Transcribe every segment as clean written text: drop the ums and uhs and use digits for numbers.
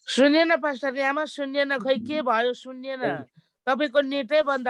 सुनेन पास्टर यहाँ सुनिएन, खै के भयो सुनिएन, तपाईँको नेटै बन्द।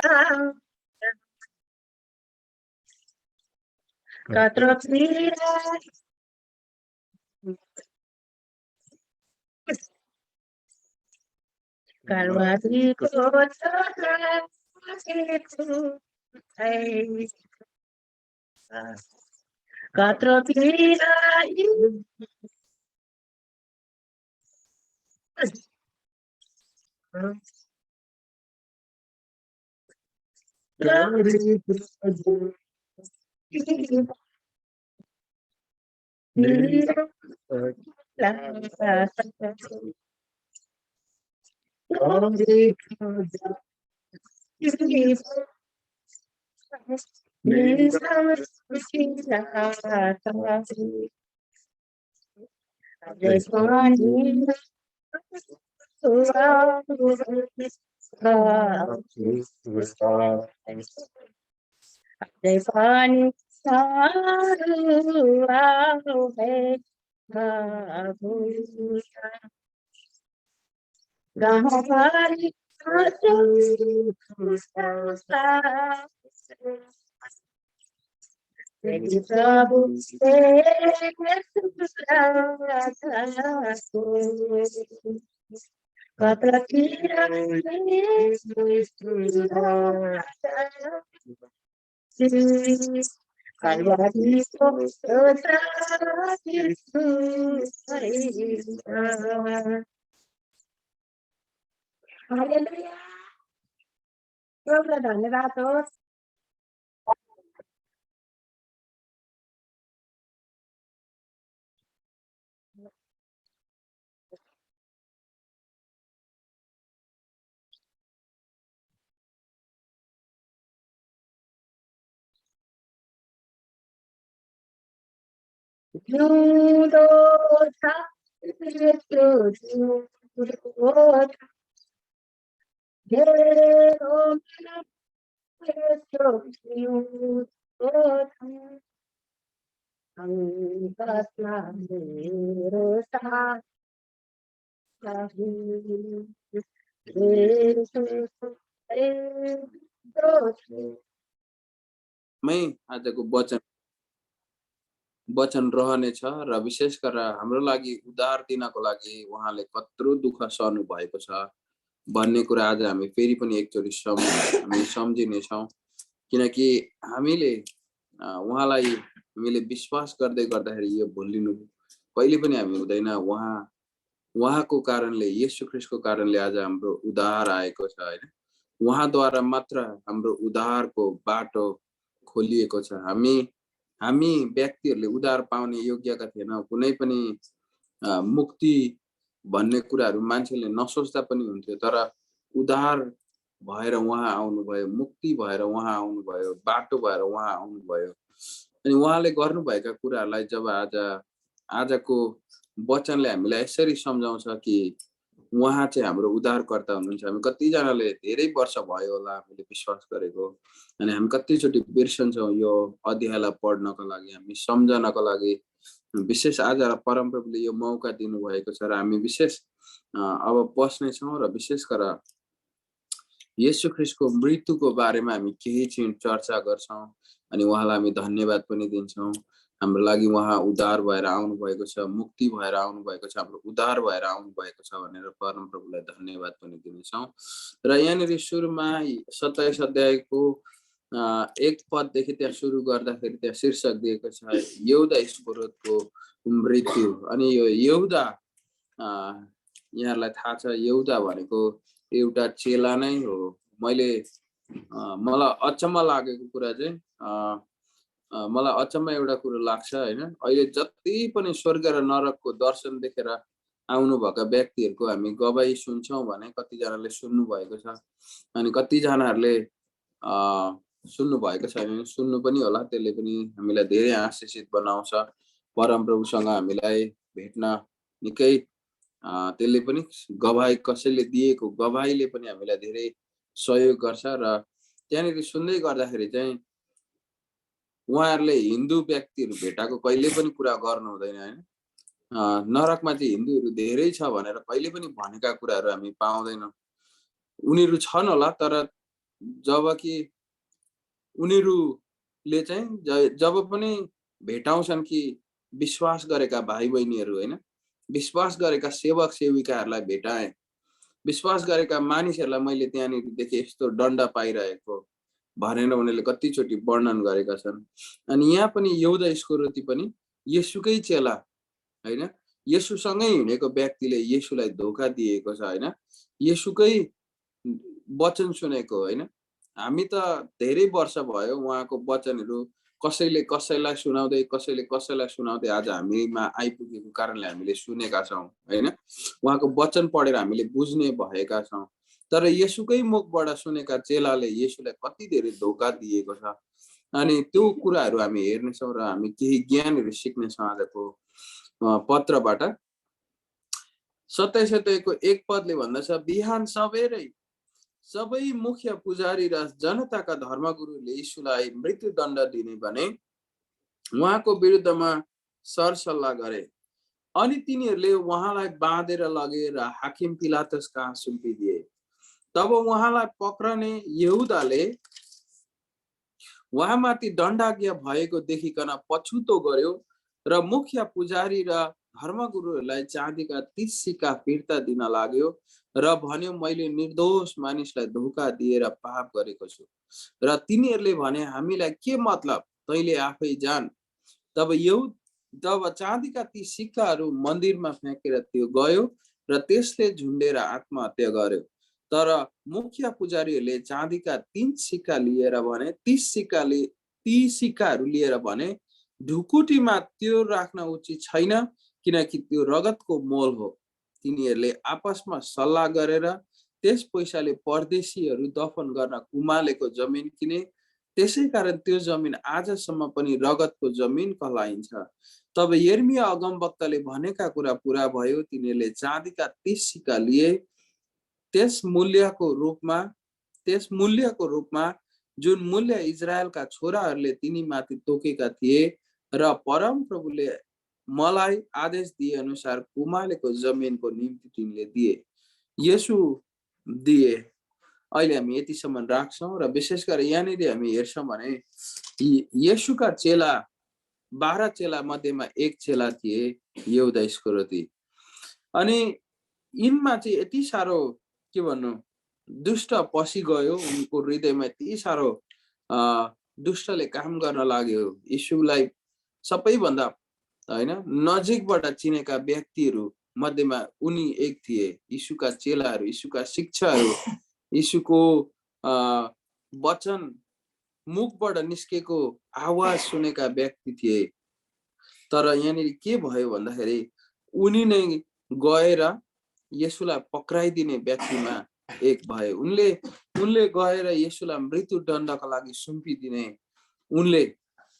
धन्यवाद होस्। आजको वचन रहनेछ र विशेष गरेर हाम्रो लागि उद्धार दिनको लागि उहाँले कत्रो दुःख सहनु भएको छ भन्ने कुरा आज हामी फेरि पनि एकचोटि हामी सम्झिनेछौँ। किनकि हामीले उहाँलाई हामीले विश्वास गर्दै गर्दाखेरि यो भुलिनु कहिले पनि हामी हुँदैन। उहाँको कारणले, येशू ख्रीष्टको कारणले आज हाम्रो उद्धार आएको छ हैन। उहाँद्वारा मात्र हाम्रो उद्धारको बाटो खोलिएको छ। हामी व्यक्तिहरूले उद्धार पाउने योग्यका थिएन। कुनै पनि मुक्ति भन्ने कुराहरू मान्छेले नसोच्दा पनि हुन्थ्यो, तर उद्धार भएर उहाँ आउनुभयो, मुक्ति भएर उहाँ आउनुभयो, बाटो भएर उहाँ आउनुभयो। अनि उहाँले गर्नुभएका कुराहरूलाई जब आजको वचनले हामीलाई यसरी सम्झाउँछ कि उहाँ चाहिँ हाम्रो उद्धारकर्ता हुनुहुन्छ। हामी कतिजनाले धेरै वर्ष भयो होला हामीले विश्वास गरेको, अनि हामी कतिचोटि बिर्सन्छौँ यो अध्यायलाई पढ्नको लागि, हामी सम्झनको लागि। विशेष आज परमप्रभुले यो मौका दिनुभएको छ र हामी विशेष अब बस्नेछौँ र विशेष गरेर येशू ख्रीष्टको मृत्युको बारेमा हामी केही चर्चा गर्छौँ अनि उहाँलाई हामी धन्यवाद पनि दिन्छौँ। हाम्रो लागि उहाँ उद्धार भएर आउनु भएको छ, मुक्ति भएर आउनु भएको छ, हाम्रो उद्धार भएर आउनु भएको छ भनेर परमप्रभुलाई धन्यवाद पनि दिनेछौँ। र यहाँनिर सुरुमा 27 अध्यायको 1 पददेखि त्यहाँ सुरु गर्दाखेरि त्यहाँ शीर्षक दिएको छ यहुदा इस्करियोतको मृत्यु। अनि यो यहुदा यहाँलाई थाहा छ, यहुदा भनेको एउटा चेला नै हो। मलाई अचम्म लागेको कुरा चाहिँ मलाई अचम्म एउटा कुरो लाग्छ हैन, अहिले जति पनि स्वर्ग र नरकको दर्शन देखेर आउनुभएका व्यक्तिहरूको हामी गवाही सुन्छौँ भने कतिजनाले सुन्नु भएको छ अनि कतिजनाहरूले सुन्नु भएको छैन। सुन्नु पनि होला, त्यसले पनि हामीलाई धेरै आशिषित बनाउँछ। परमप्रभुसँग हामीलाई भेट्न निकै त्यसले पनि गवाही, कसैले दिएको गवाहीले पनि हामीलाई धेरै सहयोग गर्छ। र त्यहाँनिर सुन्दै गर्दाखेरि चाहिँ उहाँहरूले हिन्दू व्यक्तिहरू भेटाको कहिले पनि कुरा गर्नु हुँदैन हैन। नरकमा चाहिँ हिन्दूहरू धेरै छ भनेर कहिले पनि भनेका कुराहरू हामी पाउँदैनौँ। उनीहरू छन् होला, तर जब कि उनीहरूले चाहिँ जब पनि भेटाउँछन् कि विश्वास गरेका भाइ-बहिनीहरू हैन, विश्वास गरेका सेवक-सेविकाहरूलाई भेटाएँ। विश्वास गरेका मानिसहरूलाई मैले त्यहाँनिर देखेँ यस्तो दण्ड पाइरहेको भनेर उनीहरूले कतिचोटि वर्णन गरेका छन्। अनि यहाँ पनि यहुदा इस्करियोती पनि येशूकै चेला हैन, येशूसँगै हिँडेको व्यक्तिले येशूलाई धोका दिएको छ हैन, येशूकै वचन सुनेको हैन। हामी त धेरै वर्ष भयो उहाँको वचनहरू कसैले कसैलाई सुनाउँदै, कसैले कसैलाई सुनाउँदै आज हामीमा आइपुगेको कारणले हामीले सुनेका छौँ हैन। उहाँको वचन पढेर हामीले बुझ्ने भएका छौँ। तर येशूकै मुखबाट सुनेका चेलाले येशूलाई कति धेरै धोका दिएको छ। अनि त्यो कुराहरू हामी हेर्नेछौँ र हामी केही ज्ञानहरू सिक्नेछौँ आजको पत्रबाट। 27 अध्यायको 1 पदले भन्दछ, बिहान सबेरै सबै मुख्य पुजारी र जनताका धर्मगुरुले यीशुलाई मृत्युदण्ड दिने भने उहाँको विरुद्धमा सरसल्लाह गरे। अनि तिनीहरूले उहाँलाई बाँधेर लगेर हाकिम पिलातस कहाँ सुम्पिदिए। तब उहाँलाई पक्रने यहुदाले उहाँमाथि दण्डाज्ञा भएको देखिकन पछुतो गर्यो र मुख्य पुजारी र धर्मगुरुहरूलाई चाँदीका 30 सिक्का फिर्ता दिन लाग्यो र भन्यो, मैले निर्दोष मानिसलाई धोका दिएर पाप गरेको छु। र तिनीहरूले भने, हामीलाई के मतलब, तैँले आफै जान। तब चाँदीका ती सिक्काहरू मन्दिरमा फ्याँकेर त्यो गयो र त्यसले झुन्डेर आत्महत्या गर्यो। तर मुख्य पुजारीहरूले चाँदीका 3 सिक्का लिएर भने, 30 सिक्काहरू लिएर भने, ढुकुटीमा त्यो राख्न उचित छैन, किनकि त्यो रगतको मोल हो। तिनीहरूले आपसमा सल्लाह गरेर त्यस पैसाले परदेशीहरू दफन गर्न कुमालेको जमिन किने। त्यसै कारण त्यो जमिन आजसम्म पनि रगतको जमिन कहलाइन्छ। तब यिर्मया अगमवक्ताले भनेका कुरा पूरा भयो। तिनीहरूले चाँदीका 30 सिक्का लिए, त्यस मूल्यको रूपमा जुन मूल्य इजरायलका छोराहरूले तिनीमाथि तोकेका थिए र परम प्रभुले मलाई आदेश दिए अनुसार कुमालेको जमिनको निम्ति तिनले दिए। येशू दिए। अहिले हामी यतिसम्म राख्छौँ र विशेष गरी यहाँनिर हामी हेर्छौँ भने येशूका चेला 12 चेला मध्येमा एक चेला थिए यहुदा इस्करियोती। अनि यिनमा चाहिँ यति साह्रो के भन्नु दुष्ट पसी गयो, उनको हृदयमा यति साह्रो दुष्टले काम गर्न लाग्यो। यीशुलाई सबैभन्दा हैन नजिकबाट चिनेका व्यक्तिहरू मध्येमा उनी एक थिए। यीशुका चेलाहरू, यीशुका शिक्षाहरू, यीशुको वचन मुखबाट निस्केको आवाज सुनेका व्यक्ति थिए। तर यहाँनिर के भयो भन्दाखेरि उनी नै गएर येशूलाई पक्राइदिने व्यक्तिमा एक भए। उनले गएर येशूलाई मृत्युदण्डका लागि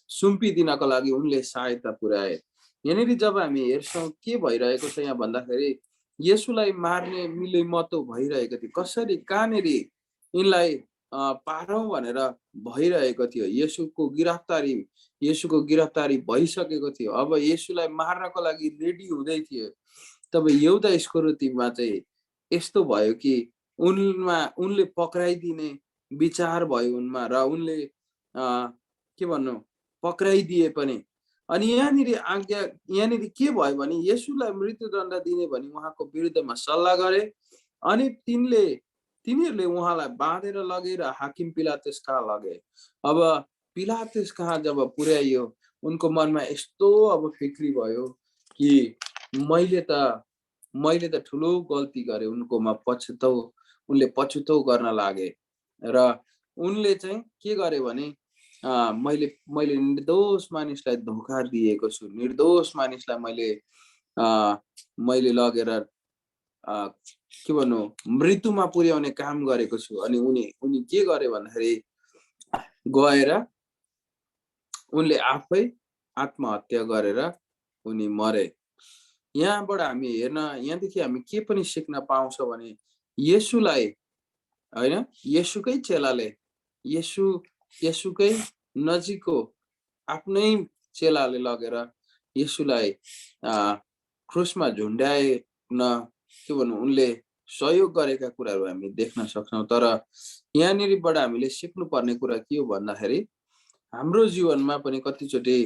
सुम्पिदिनको लागि उनले सहायता पुर्याए। यहाँनिर जब हामी हेर्छौँ के भइरहेको छ यहाँ भन्दाखेरि येशूलाई मार्ने मिलेमतो भइरहेको थियो। कसरी कहाँनिर यिनलाई पारौँ भनेर भइरहेको थियो। येशूको गिरफ्तारी भइसकेको थियो। अब येशूलाई मार्नको लागि रेडी हुँदै थियो। तब यहुदा इस्करियोतीमा चाहिँ यस्तो भयो कि उनले पक्राइदिने विचार भयो उनमा र उनले के भन्नु पक्राइदिए पनि। अनि यहाँनिर के भयो भने येशूलाई मृत्युदण्ड दिने भनी उहाँको विरुद्धमा सल्लाह गरे। अनि तिनीहरूले उहाँलाई बाँधेर लगेर हाकिम पिलातस कहाँ लगे। अब पिलातस कहाँ जब पुर्याइयो उनको मनमा यस्तो अब फिक्री भयो कि मैले त ठुलो गल्ती गरेँ। उनकोमा उनले पछुतो गर्न लागे र उनले चाहिँ के गरे भने मैले निर्दोष मानिसलाई धोका दिएको छु। निर्दोष मानिसलाई मैले लगेर के भन्नु मृत्युमा पुर्याउने काम गरेको छु। अनि उनी के गरे भन्दाखेरि गएर उनले आफै आत्महत्या गरेर उनी मरे। यहाँबाट हामी यहाँदेखि हामी के पनि सिक्न पाउँछौँ भने येशूलाई हैन येशूकै चेलाले येशूकै नजिकको आफ्नै चेलाले लगेर येशूलाई क्रुसमा झुन्ड्याउन के भन्नु उनले सहयोग गरेका कुराहरू हामी देख्न सक्छौं। तर यहाँनिरबाट हामीले सिक्नुपर्ने कुरा के हो भन्दाखेरि हाम्रो जीवनमा पनि कतिचोटि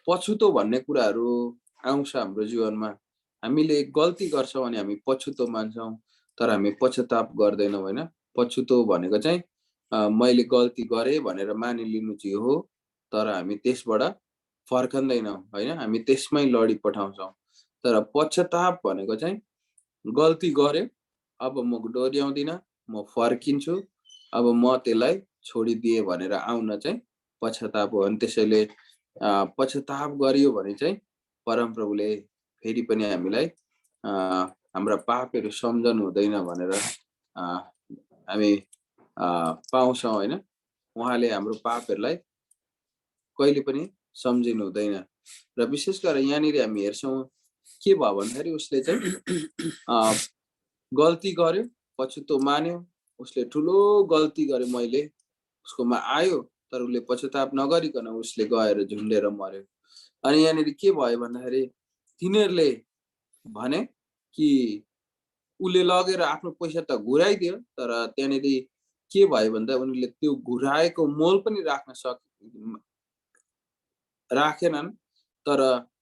पछुतो भन्ने कुराहरू आउँछ हाम्रो जीवनमा। हामीले गल्ती गर्छौँ अनि हामी पछुतो मान्छौँ, तर हामी पश्चाताप गर्दैनौँ होइन। पछुतो भनेको चाहिँ मैले गल्ती गरेँ भनेर मानिलिनु चाहिँ हो, तर हामी त्यसबाट फर्कँदैनौँ होइन, हामी त्यसमै लडिपठाउँछौँ। तर पश्चाताप भनेको चाहिँ गल्ती गर्यो, अब म दोहोऱ्याउँदिनँ, म फर्किन्छु, अब म त्यसलाई छोडिदिएँ भनेर आउन चाहिँ पश्चाताप हो। अनि त्यसैले पश्चाताप गरियो भने चाहिँ परमप्रभुले फेरि पनि हामीलाई हाम्रा पापहरू सम्झनु हुँदैन भनेर हामी पाउँछौँ होइन। उहाँले हाम्रो पापहरूलाई कहिले पनि सम्झिनु हुँदैन। र विशेष गरेर यहाँनिर हामी हेर्छौँ के भयो भन्दाखेरि उसले चाहिँ गल्ती गर्यो, पछुतो मान्यो, उसले ठुलो गल्ती गर्यो मैले, उसकोमा आयो, तर उसले पश्चाताप नगरिकन उसले गएर झुन्डेर मर्यो। अनि यहाँनिर के भयो भन्दाखेरि तिनीहरूले भने कि उसले लगेर आफ्नो पैसा त घुराइदियो, तर त्यहाँनिर के भयो भन्दा उनीहरूले त्यो घुराएको मोल पनि राखेनन्। तर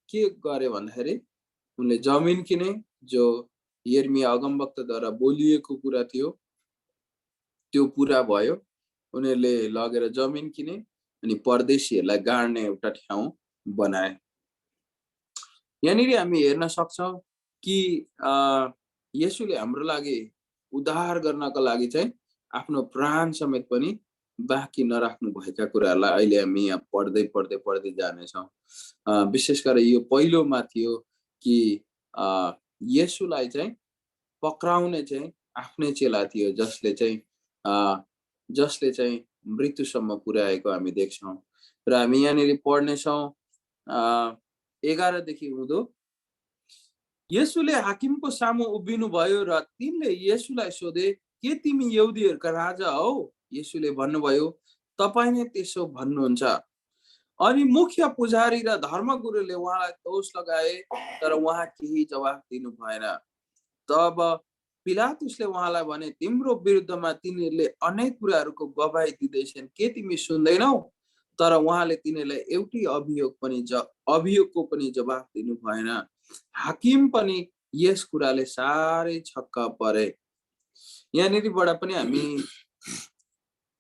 के गरे भन्दाखेरि उनले जमिन किने, जो यिर्मया अगमवक्ताद्वारा बोलिएको कुरा थियो त्यो पूरा भयो। उनीहरूले लगेर जमिन किने अनि परदेशीहरूलाई गाड्ने एउटा ठाउँ बनाए। यहाँनिर हामी हेर्न सक्छौँ कि येशूले हाम्रो लागि उद्धार गर्नको लागि चाहिँ आफ्नो प्राण समेत पनि बाँकी नराख्नु भएका कुराहरूलाई अहिले हामी यहाँ पढ्दै जानेछौँ। विशेष गरेर यो पहिलोमा थियो कि येशूलाई चाहिँ पक्राउने चाहिँ आफ्नै चेला थियो, जसले चाहिँ मृत्युसम्म पुर्याएको हामी देख्छौँ। र हामी यहाँनिर पढ्नेछौँ 11 देखि उँधो। येशूले हाकिमको सामु उभिनु भयो र तिनले येशूलाई सोधे, के तिमी यहुदीहरूका राजा हौ? येशूले भन्नुभयो, तपाईँ नै त्यसो भन्नुहुन्छ। अनि मुख्य पुजारी र धर्मगुरुले उहाँलाई दोष लगाए, तर उहाँ केही जवाफ दिनु भएन। तब पिलातुसले उहाँलाई भने, तिम्रो विरुद्धमा तिनीहरूले अनेक कुराहरूको गवाही दिँदैछन्, के तिमी सुन्दैनौ? तर उहाँले तिनीहरूलाई एउटै अभियोगको पनि जवाफ दिनु भएन। हाकिम पनि यस कुराले साह्रै छक्क परे। यहाँनिरबाट पनि हामी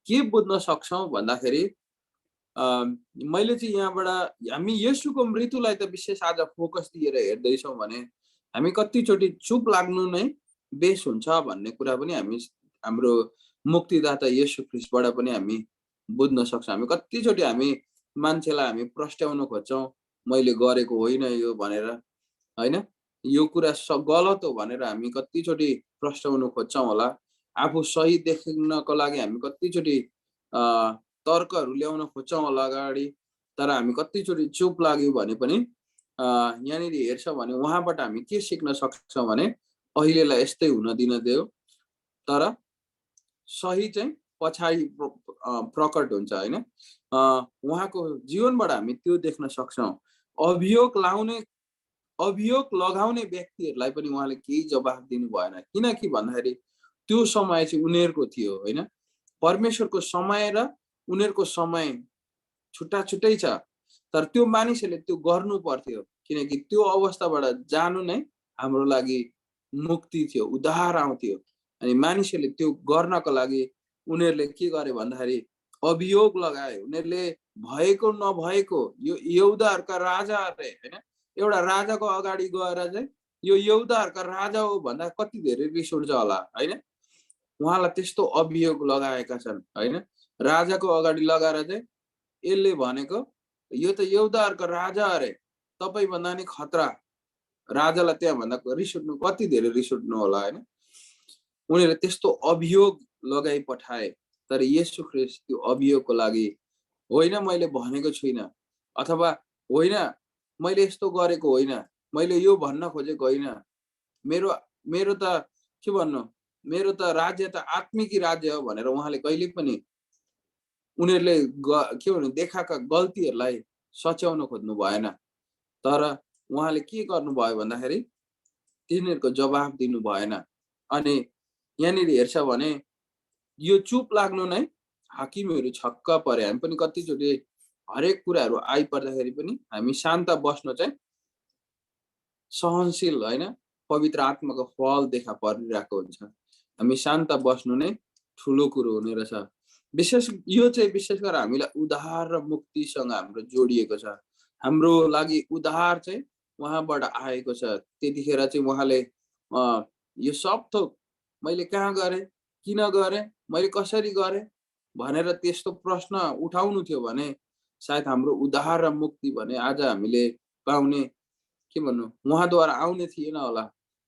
के बुझ्न सक्छौँ भन्दाखेरि मैले चाहिँ यहाँबाट हामी येशूको मृत्युलाई त विशेष आज फोकस दिएर हेर्दैछौँ भने हामी कतिचोटि चुप लाग्नु नै बेस हुन्छ भन्ने कुरा पनि हामी हाम्रो मुक्तिदाता येशू ख्रीष्टबाट पनि हामी बुझ्न सक्छौँ। हामी कतिचोटि हामी मान्छेलाई हामी प्रस्ट्याउन खोज्छौँ, मैले गरेको होइन यो भनेर होइन, यो कुरा गलत हो भनेर हामी कतिचोटि प्रस्ट्याउन खोज्छौँ होला। आफू सही देख्नको लागि हामी कतिचोटि तर्कहरू ल्याउन खोज्छौँ होला अगाडि, तर हामी कतिचोटि चुप लाग्यो भने पनि यहाँनिर हेर्छौँ भने उहाँबाट हामी के सिक्न सक्छौँ भने अहिलेलाई यस्तै हुन दिन दियो, तर सही चाहिँ पछाडि प्रकट हुन्छ होइन। उहाँको जीवनबाट हामी त्यो देख्न सक्छौँ। अभियोग लगाउने व्यक्तिहरूलाई पनि उहाँले केही जवाफ दिनु भएन, किनकि भन्दाखेरि त्यो समय चाहिँ उनीहरूको थियो होइन। परमेश्वरको समय र उनीहरूको समय छुट्टा छुट्टै छ, तर त्यो मानिसहरूले त्यो गर्नु पर्थ्यो, किनकि त्यो अवस्थाबाट जानु नै हाम्रो लागि मुक्ति थियो, उद्धार आउँथ्यो। अनि मानिसहरूले त्यो गर्नको लागि उनीहरूले के गरे भन्दाखेरि अभियोग लगाए। उनीहरूले भएको नभएको यो यहुदाहरूका राजा अरे होइन, एउटा राजाको अगाडि गएर चाहिँ यो यहुदाहरूका राजा हो भन्दा कति धेरै रिस उठ्छ होला होइन। उहाँलाई त्यस्तो अभियोग लगाएका छन् होइन। राजाको अगाडि लगाएर चाहिँ यसले भनेको यो त यहुदाहरूको राजा अरे, तपाईँभन्दा नि खतरा। राजालाई त्यहाँ भन्दा रिस उठ्नु, कति धेरै रिस उठ्नु होला होइन। उनीहरूले त्यस्तो अभियोग लगाइ पठाए, तर येशू ख्रीष्ट त्यो अभियोगको लागि होइन मैले भनेको छुइनँ, अथवा होइन मैले यस्तो गरेको होइन, मैले यो भन्न खोजेको होइन, मेरो त के भन्नु, मेरो त राज्य त आत्मिकी राज्य हो भनेर उहाँले कहिले पनि उनीहरूले के भन्नु देखाएका गल्तीहरूलाई सच्याउन खोज्नु भएन, तर उहाँले के गर्नुभयो भन्दाखेरि तिनीहरूको जवाफ दिनु भएन। अनि यहाँनिर हेर्छ भने यो चुप लाग्नु नै हाकिमहरू छक्क परे। हामी पनि कतिचोटि हरेक कुराहरू आइपर्दाखेरि पनि हामी शान्त बस्नु चाहिँ सहनशील होइन, पवित्र आत्माको फल देखा परिरहेको हुन्छ। हामी शान्त बस्नु नै ठुलो कुरो हुने रहेछ। यो चाहिँ विशेष गरेर हामीलाई उद्धार र मुक्तिसँग हाम्रो जोडिएको छ। हाम्रो लागि उद्धार चाहिँ उहाँबाट आएको छ। त्यतिखेर चाहिँ उहाँले यो सब थोक मैले कहाँ गरेँ, किन गरेँ, मैले कसरी गरेँ भनेर त्यस्तो प्रश्न उठाउनु थियो भने सायद हाम्रो उद्धार र मुक्ति भने आज हामीले पाउने के भन्नु उहाँद्वारा आउने थिएन होला।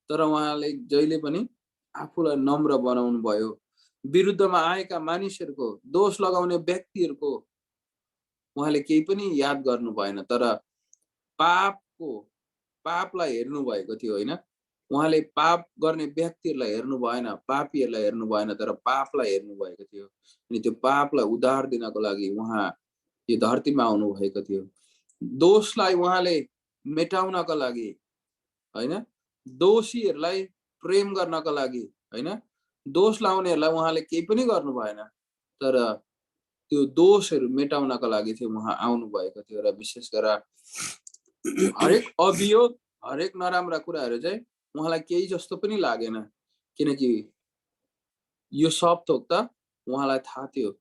तर उहाँले जहिले पनि आफूलाई नम्र बनाउनु भयो। विरुद्धमा आएका मानिसहरूको, दोष लगाउने व्यक्तिहरूको उहाँले केही पनि याद गर्नु भएन, तर पापलाई हेर्नु भएको थियो होइन। उहाँले पाप गर्ने व्यक्तिहरूलाई हेर्नु भएन, पापीहरूलाई हेर्नु भएन, तर पापलाई हेर्नु भएको थियो। अनि त्यो पापलाई उद्धार दिनको लागि उहाँ यो धरतीमा आउनु भएको थियो। दोषलाई उहाँले मेटाउनको लागि होइन, दोषीहरूलाई प्रेम गर्नको लागि होइन, दोष लाउनेहरूलाई उहाँले केही पनि गर्नु भएन, तर त्यो दोषहरू मेटाउनको लागि चाहिँ उहाँ आउनु भएको थियो। र विशेष गरेर हरेक अभियोग, हरेक नराम्रा कुराहरू चाहिँ उहाँलाई केही जस्तो पनि लागेन, किनकि यो सब थोक त उहाँलाई थाहा थियो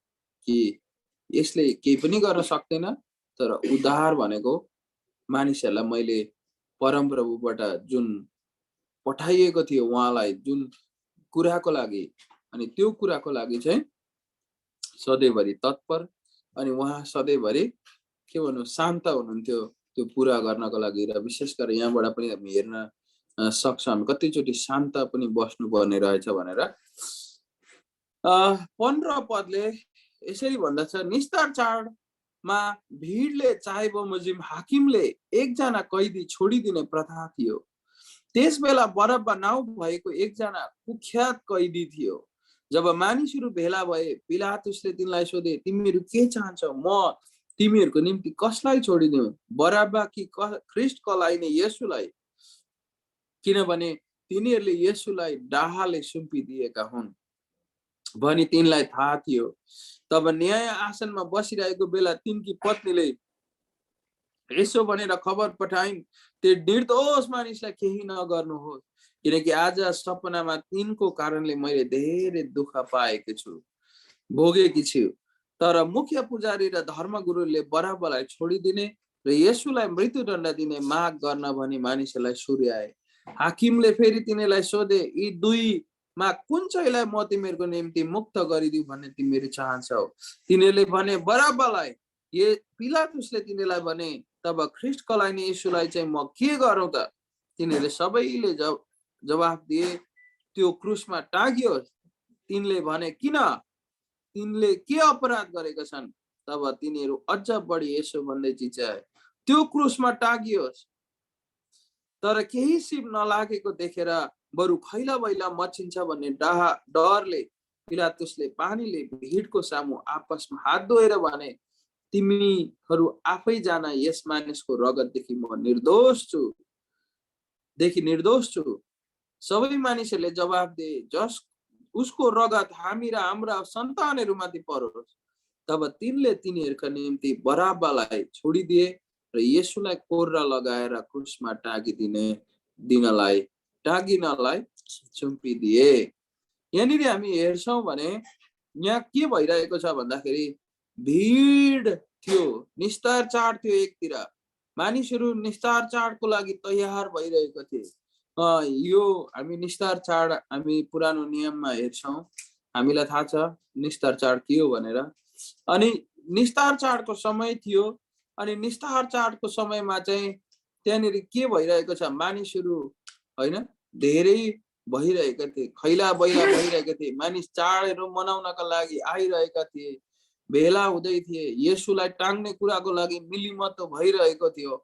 कि यसले केही पनि गर्न सक्दैन, तर उद्धार भनेको मानिसहरूलाई मैले परमप्रभुबाट जुन पठाइएको थियो उहाँलाई जुन कुराको लागि, अनि त्यो कुराको लागि चाहिँ सधैँभरि तत्पर, अनि उहाँ सधैँभरि के भन्नु शान्त हुनुहुन्थ्यो त्यो पुरा गर्नको लागि। र विशेष गरेर यहाँबाट पनि हामी हेर्न सक्छौँ हामी कतिचोटि शान्त पनि बस्नुपर्ने रहेछ भनेर। 15 पदले यसरी भन्दछ, निस्तार चाडमा भिडले चाहे बमोजिम हाकिमले एकजना कैदी छोडिदिने प्रथा थियो। त्यस बेला बरब्बा नाउँ भएको एकजना कुख्यात कैदी थियो। जब मानिसहरू भेला भए पिलातुसले तिनलाई सोधे, तिमीहरू के चाहन्छौ, म तिमीहरूको निम्ति कसलाई छोडिदिउँ, बरब्बा कि ख्रीष्ट कलाइने येशूलाई? किनभने तिनीहरूले येशूलाई डाहाले सुम्पिदिएका हुन् भनी तिनलाई थाहा थियो। तब न्याय आसनमा बसिरहेको बेला तिनकी पत्नीले यसो भनेर खबर पठाइन्, त्यो निर्दोष मानिसलाई केही नगर्नुहोस्, किनकि आज सपनामा तिनको कारणले मैले धेरै दुःख पाएको छु, भोगेकी छु। तर मुख्य पुजारी र धर्मगुरुले बरब्बालाई छोडिदिने र येशूलाई मृत्युदण्ड दिने माग गर्न भनी मानिसहरूलाई सुर्याए। हाकिमले फेरि तिनीलाई सोधे, यी दुईमा कुन चाहिँलाई म तिमीहरूको निम्ति मुक्त गरिदिउँ भन्ने तिमीहरू चाहन्छौ? तिनीहरूले भने बरब्बालाई। पिलातुसले तिनीलाई भने, तब ख्रीष्ट कलाइने येशूलाई चाहिँ म के गरौँ त? तिनीहरूले सबैले जवाफ दिए, त्यो क्रुसमा टाँगियोस्। तिनले भने, किन? तिनले के अपराध गरेका छन्? तब तिनीहरू अझ बढी यसो भन्दै चिच्याए, त्यो क्रुसमा टाँगियोस्। तर केही सिप नलागेको देखेर बरु खैला बैला मचिन्छ भन्ने डरले पिलातुसले पानीले भिडको सामु आपसमा हात धोएर भने, तिमीहरू आफै जान, यस मानिसको रगतदेखि म निर्दोष छु। सबै मानिसहरूले जवाफ दिए, उसको रगत हामी र हाम्रा सन्तानहरूमाथि परोस्। तब तिनले तिनीहरूका निम्ति बरब्बालाई छोडिदिए र येशूलाई कोर्रा लगाएर क्रुसमा टाँगिनलाई सुम्पिदिए। यहाँनिर हामी हेर्छौँ भने यहाँ के भइरहेको छ भन्दाखेरि भिड थियो, निस्तार चाड थियो। एकतिर मानिसहरू निस्तार चाडको लागि तयार भइरहेको थिए। यो हामी निस्तार चाड हामी पुरानो नियममा हेर्छौँ, हामीलाई थाहा छ निस्तार चाड के हो भनेर। अनि निस्तार चाडको समय थियो, अनि निस्तार चाडको समयमा चाहिँ त्यहाँनिर के भइरहेको छ, मानिसहरू होइन धेरै भइरहेका थिए, खैला बैला भइरहेका थिए, मानिस चाडहरू मनाउनका लागि आइरहेका थिए, भेला हुँदै थिए, येशूलाई टाङ्ने कुराको लागि मिलिमत्तो भइरहेको थियो।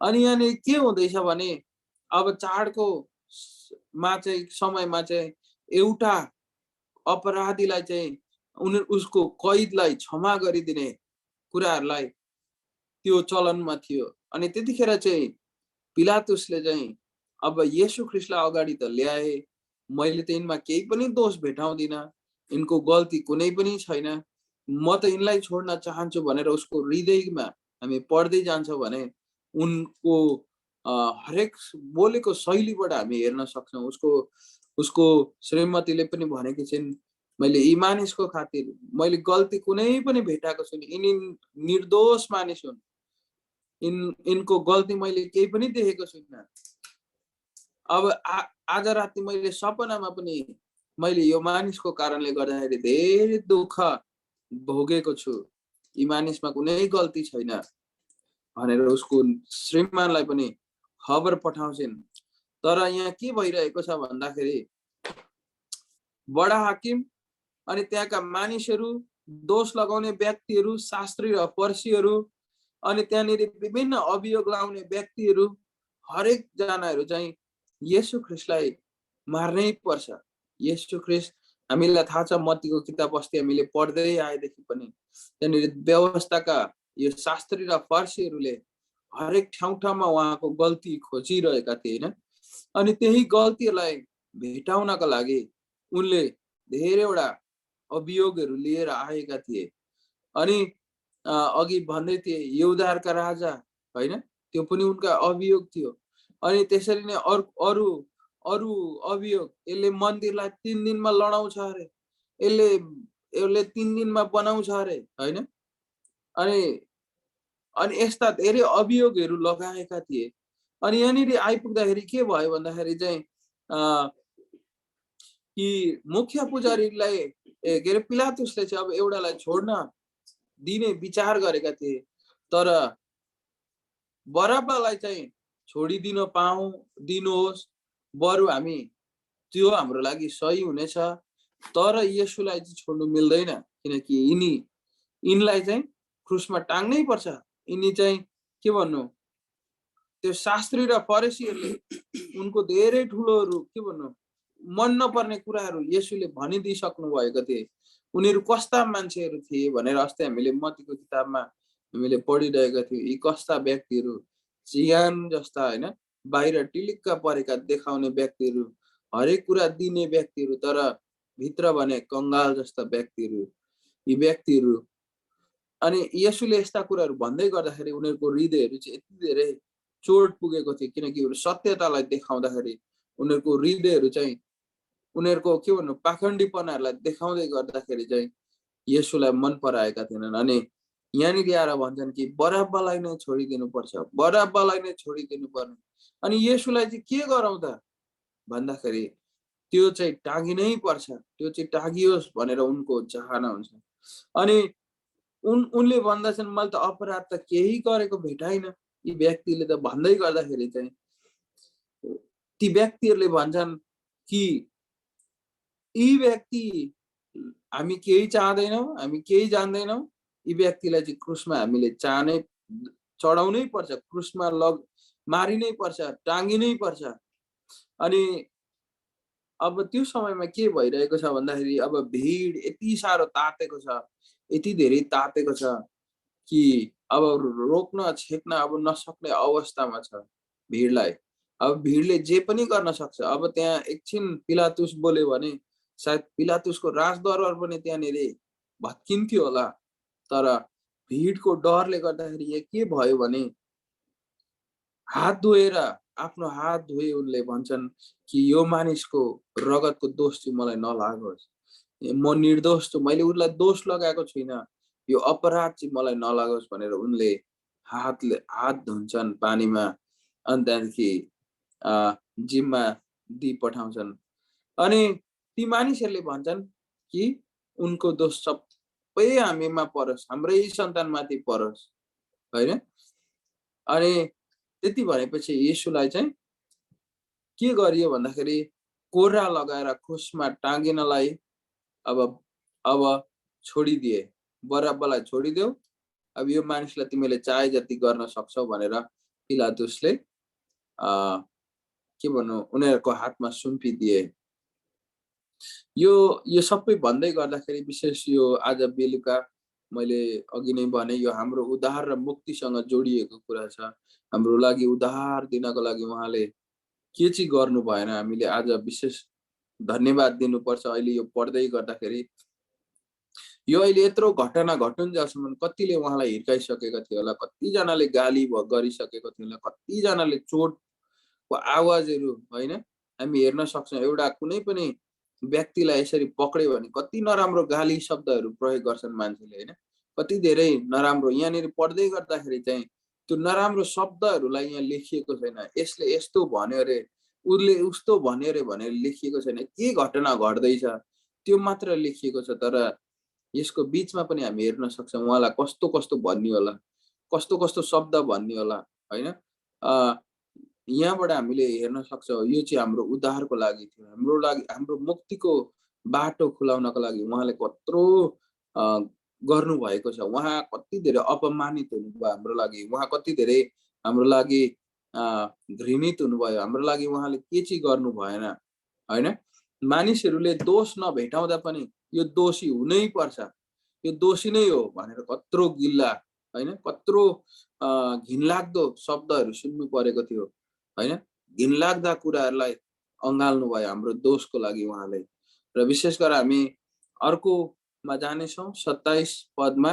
अनि यहाँनिर के हुँदैछ भने अब चाडको समयमा चाहिँ एउटा अपराधीलाई चाहिँ उसको कैदलाई क्षमा गरिदिने कुराहरूलाई त्यो चलनमा थियो। अनि त्यतिखेर चाहिँ पिलातुसले चाहिँ अब येशू ख्रीष्टलाई अगाडि त ल्याए, मैले त यिनमा केही पनि दोष भेटाउँदिन, यिनको गल्ती कुनै पनि छैन, म त यिनलाई छोड्न चाहन्छु भनेर उसको हृदयमा हामी पढ्दै जान्छौँ भने उनको हरेक बोलेको शैलीबाट हामी हेर्न सक्छौँ। उसको उसको श्रीमतीले पनि भनेकी छिन्, मैले यी मानिसको खातिर मैले गल्ती कुनै पनि भेटाएको छैन, यिनी निर्दोष मानिस हुन्, यिनको गल्ती मैले केही पनि देखेको छुइनँ। अब आज राति मैले सपनामा पनि मैले यो मानिसको कारणले गर्दाखेरि धेरै दुःख भोगेको छु, यी मानिसमा कुनै गल्ती छैन भनेर उसको श्रीमानलाई पनि खबर पठाउँछिन्। तर यहाँ के भइरहेको छ भन्दाखेरि बडा हाकिम अनि त्यहाँका मानिसहरू, दोष लगाउने व्यक्तिहरू, शास्त्री र फरिसीहरू अनि त्यहाँनिर विभिन्न अभियोग लाउने व्यक्तिहरू हरेक जनाहरू चाहिँ येशू ख्रीष्टलाई मार्नै पर्छ। येशू ख्रीष्ट हामीलाई थाहा छ, मत्तीको किताब अस्ति हामीले पढ्दै आएदेखि पनि त्यहाँनिर व्यवस्थाका यो शास्त्री र फरिसीहरूले हरेक ठाउँ ठाउँमा उहाँको गल्ती खोजिरहेका थिए हैन। अनि त्यही गल्तीहरूलाई भेटाउनका लागि उनले धेरैवटा अभियोगहरू लिएर आएका थिए। अनि अघि भन्दै थिए यहुदाहरूका राजा हैन, त्यो पनि उनका अभियोग थियो। अनि त्यसरी नै अरू अरू अभियोग, यसले मन्दिरलाई 3 दिनमा लडाउँछ अरे, यसले 3 दिनमा बनाउँछ अरे हैन। अनि अनि यस्ता धेरै अभियोगहरू लगाएका थिए। अनि यहाँनिर आइपुग्दाखेरि के भयो भन्दाखेरि चाहिँ कि मुख्य पुजारीलाई के अरे पिलातुसले चाहिँ अब एउटालाई छोड्न दिने विचार गरेका थिए, तर बरब्बालाई चाहिँ छोडिदिन दिनुहोस्, बरु हामी त्यो हाम्रो लागि सही हुनेछ, तर येशूलाई चाहिँ छोड्नु मिल्दैन, किनकि यिनलाई चाहिँ क्रुसमा टाङ्नै पर्छ। यिनी चाहिँ के भन्नु, त्यो शास्त्री र फरिसीहरूले उनको धेरै ठुलोहरू के भन्नु मन नपर्ने कुराहरू येशूले भनिदिइसक्नु भएको थिए। उनीहरू कस्ता मान्छेहरू थिए भनेर अस्ति हामीले मत्तीको किताबमा हामीले पढिरहेका थियौँ। यी कस्ता व्यक्तिहरू, चिहान जस्ता हैन, बाहिर टिलिक्क परेका देखाउने व्यक्तिहरू, हरेक कुरा दिने व्यक्तिहरू, तर भित्र भने कंगाल जस्ता व्यक्तिहरू, यी व्यक्तिहरू। अनि येशूले यस्ता कुराहरू भन्दै गर्दाखेरि उनीहरूको हृदयहरू चाहिँ यति धेरै चोट पुगेको थियो, किनकि सत्यतालाई देखाउँदाखेरि उनीहरूको हृदयहरू चाहिँ उनीहरूको के भन्नु पाखण्डीपनाहरूलाई देखाउँदै गर्दाखेरि चाहिँ येशूलाई मन पराएका थिएनन्। अनि यहाँनिर आएर भन्छन् कि बरब्बालाई नै छोडिदिनु पर्छ, बरब्बालाई नै छोडिदिनु पर्ने। अनि येशूलाई चाहिँ के गरौँ त भन्दाखेरि त्यो चाहिँ टाँगिनै पर्छ, त्यो चाहिँ टाँगियोस् भनेर उनको चाहना हुन्छ। अनि उनले भन्दछन् मैले त अपराध त केही गरेको भेटाइन, यी व्यक्तिले त भन्दै गर्दाखेरि चाहिँ ती व्यक्तिहरूले भन्छन् कि यी व्यक्ति हामी केही चाहदैनौँ, हामी केही जान्दैनौँ, यी व्यक्तिलाई चाहिँ क्रुसमा हामीले चढाउनै पर्छ, क्रुसमा मारिनै पर्छ, टाँगिनै पर्छ। अनि अब त्यो समयमा के भइरहेको छ भन्दाखेरि अब भिड यति साह्रो तातेको छ, यति धेरै तातेको छ कि अब रोक्न छेक्न अब नसक्ने अवस्थामा छ भिडलाई। अब भिडले जे पनि गर्न सक्छ। अब त्यहाँ एकछिन पिलातुस बोल्यो भने सायद पिलातुसको राजदरबार पनि त्यहाँनिर भत्किन्थ्यो होला। तर भिडको डरले गर्दाखेरि यहाँ के भयो भने हात धोएर आफ्नो हात धोए उनले भन्छन् कि यो मानिसको रगतको दोष चाहिँ मलाई नलागोस्, म निर्दोष छु, मैले उनलाई दोष लगाएको छुइनँ, यो अपराध चाहिँ मलाई नलागोस् भनेर उनले हात धुन्छन् पानीमा। अनि त्यहाँदेखि जिम्मा दिई पठाउँछन्। अनि ती मानिसहरूले भन्छन् कि उनको दोष सबै हामीमा परोस्, हाम्रै सन्तानमाथि परोस् हैन। अनि त्यति भनेपछि येशूलाई चाहिँ के गरियो भन्दाखेरि कोर्रा लगाएर क्रुसमा टाँगिनलाई अब छोडिदिए, बरब्बालाई छोडिदेऊ, अब यो मानिसलाई तिमीले चाहे जति गर्न सक्छौ भनेर पिलातुसले के भन्नु उनीहरूको हातमा सुम्पिदिए। यो सबै भन्दै गर्दाखेरि विशेष यो आज बेलुका मैले अघि नै भने यो हाम्रो उद्धार र मुक्तिसँग जोडिएको कुरा छ। हाम्रो लागि उद्धार दिनको लागि उहाँले के चाहिँ गर्नु भएन हामीले आज विशेष धन्यवाद दिनुपर्छ। अहिले यो पढ्दै गर्दाखेरि यो अहिले यत्रो घटना घटुन्जेलसम्म कतिले उहाँलाई हिर्काइसकेको थियो होला, कतिजनाले गाली गरिसकेको थियो होला, कतिजनाले चोटको आवाजहरू होइन हामी हेर्न सक्छौँ। एउटा कुनै पनि व्यक्तिलाई यसरी पक्रियो भने कति नराम्रो गाली शब्दहरू प्रयोग गर्छन् मान्छेले होइन, कति धेरै नराम्रो। यहाँनिर पढ्दै गर्दाखेरि चाहिँ त्यो नराम्रो शब्दहरूलाई यहाँ लेखिएको छैन, यसले यस्तो भन्यो अरे, उसले उस्तो भन्यो अरे भनेर लेखिएको छैन। के घटना घट्दैछ त्यो मात्र लेखिएको छ। तर यसको बीचमा पनि हामी हेर्न सक्छौँ उहाँलाई कस्तो कस्तो भन्ने होला, कस्तो कस्तो शब्द भन्ने होला होइन। यहाँबाट हामीले हेर्न सक्छौँ यो चाहिँ हाम्रो उद्धारको लागि थियो, हाम्रो लागि, हाम्रो मुक्तिको बाटो खुलाउनको लागि उहाँले कत्रो गर्नुभएको छ। उहाँ कति धेरै अपमानित हुनुभयो हाम्रो लागि, उहाँ कति धेरै हाम्रो लागि घृणित हुनुभयो, हाम्रो लागि उहाँले के चाहिँ गर्नु भएन होइन। मानिसहरूले दोष नभेटाउँदा पनि यो दोषी हुनै पर्छ, यो दोषी नै हो भनेर कत्रो गिल्ला होइन, कत्रो घिनलाग्दो शब्दहरू सुन्नु परेको थियो होइन। घिनलाग्दा कुराहरूलाई अँगाल्नु भयो हाम्रो दोषको लागि उहाँले। र विशेष गरेर हामी अर्कोमा जानेछौँ 27 पदमा